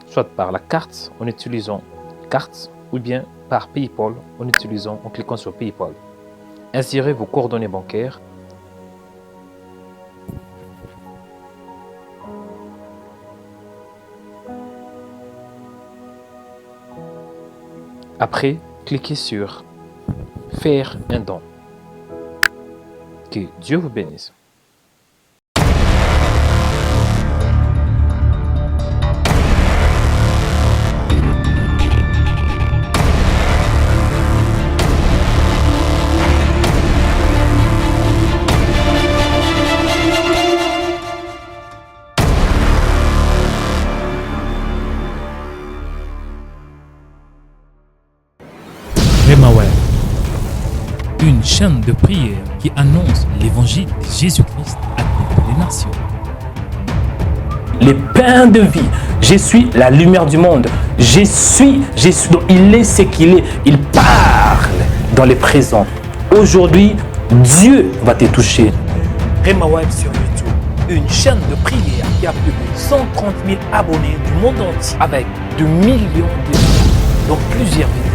soit par la carte en utilisant carte ou bien par PayPal en cliquant sur PayPal. Insérez vos coordonnées bancaires. Après, cliquez sur Faire un don. Que Dieu vous bénisse. Rema Web, une chaîne de prière qui annonce l'évangile de Jésus-Christ à toutes les nations. Les pains de vie. Je suis la lumière du monde. Je suis. Donc il est ce qu'il est. Il parle dans le présent. Aujourd'hui, Dieu va te toucher. Rema Web sur YouTube, une chaîne de prière qui a plus de 130 000 abonnés du monde entier avec de millions de vues dans plusieurs vidéos.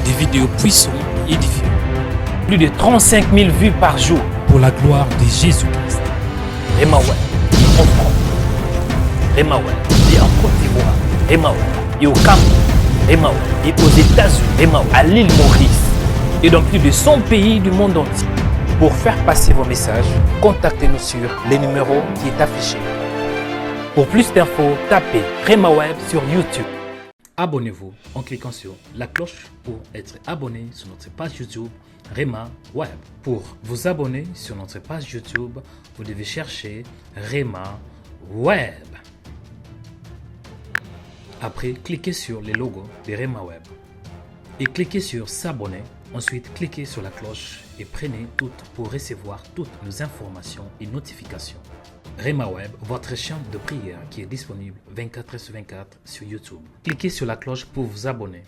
Des vidéos puissantes et édifiantes Plus de 35 000 vues par jour. pour la gloire de Jésus-Christ. Rema Web en France, Rema Web et en Côte d'Ivoire, Rema Web et au Cameroun, Rema Web et aux États-Unis, Rema Web à l'île Maurice et dans plus de 100 pays du monde entier. Pour faire passer vos messages, contactez-nous sur les numéros qui est affiché. Pour plus d'infos, tapez Rema Web sur YouTube. Abonnez-vous en cliquant sur la cloche pour être abonné sur notre page YouTube Rema Web. Pour vous abonner sur notre page YouTube, vous devez chercher Rema Web. Après, cliquez sur le logo de Rema Web et cliquez sur s'abonner. Ensuite, cliquez sur la cloche et prenez toutes pour recevoir toutes nos informations et notifications. Rema Web, votre chaîne de prière qui est disponible 24h sur 24 sur YouTube. Cliquez sur la cloche pour vous abonner.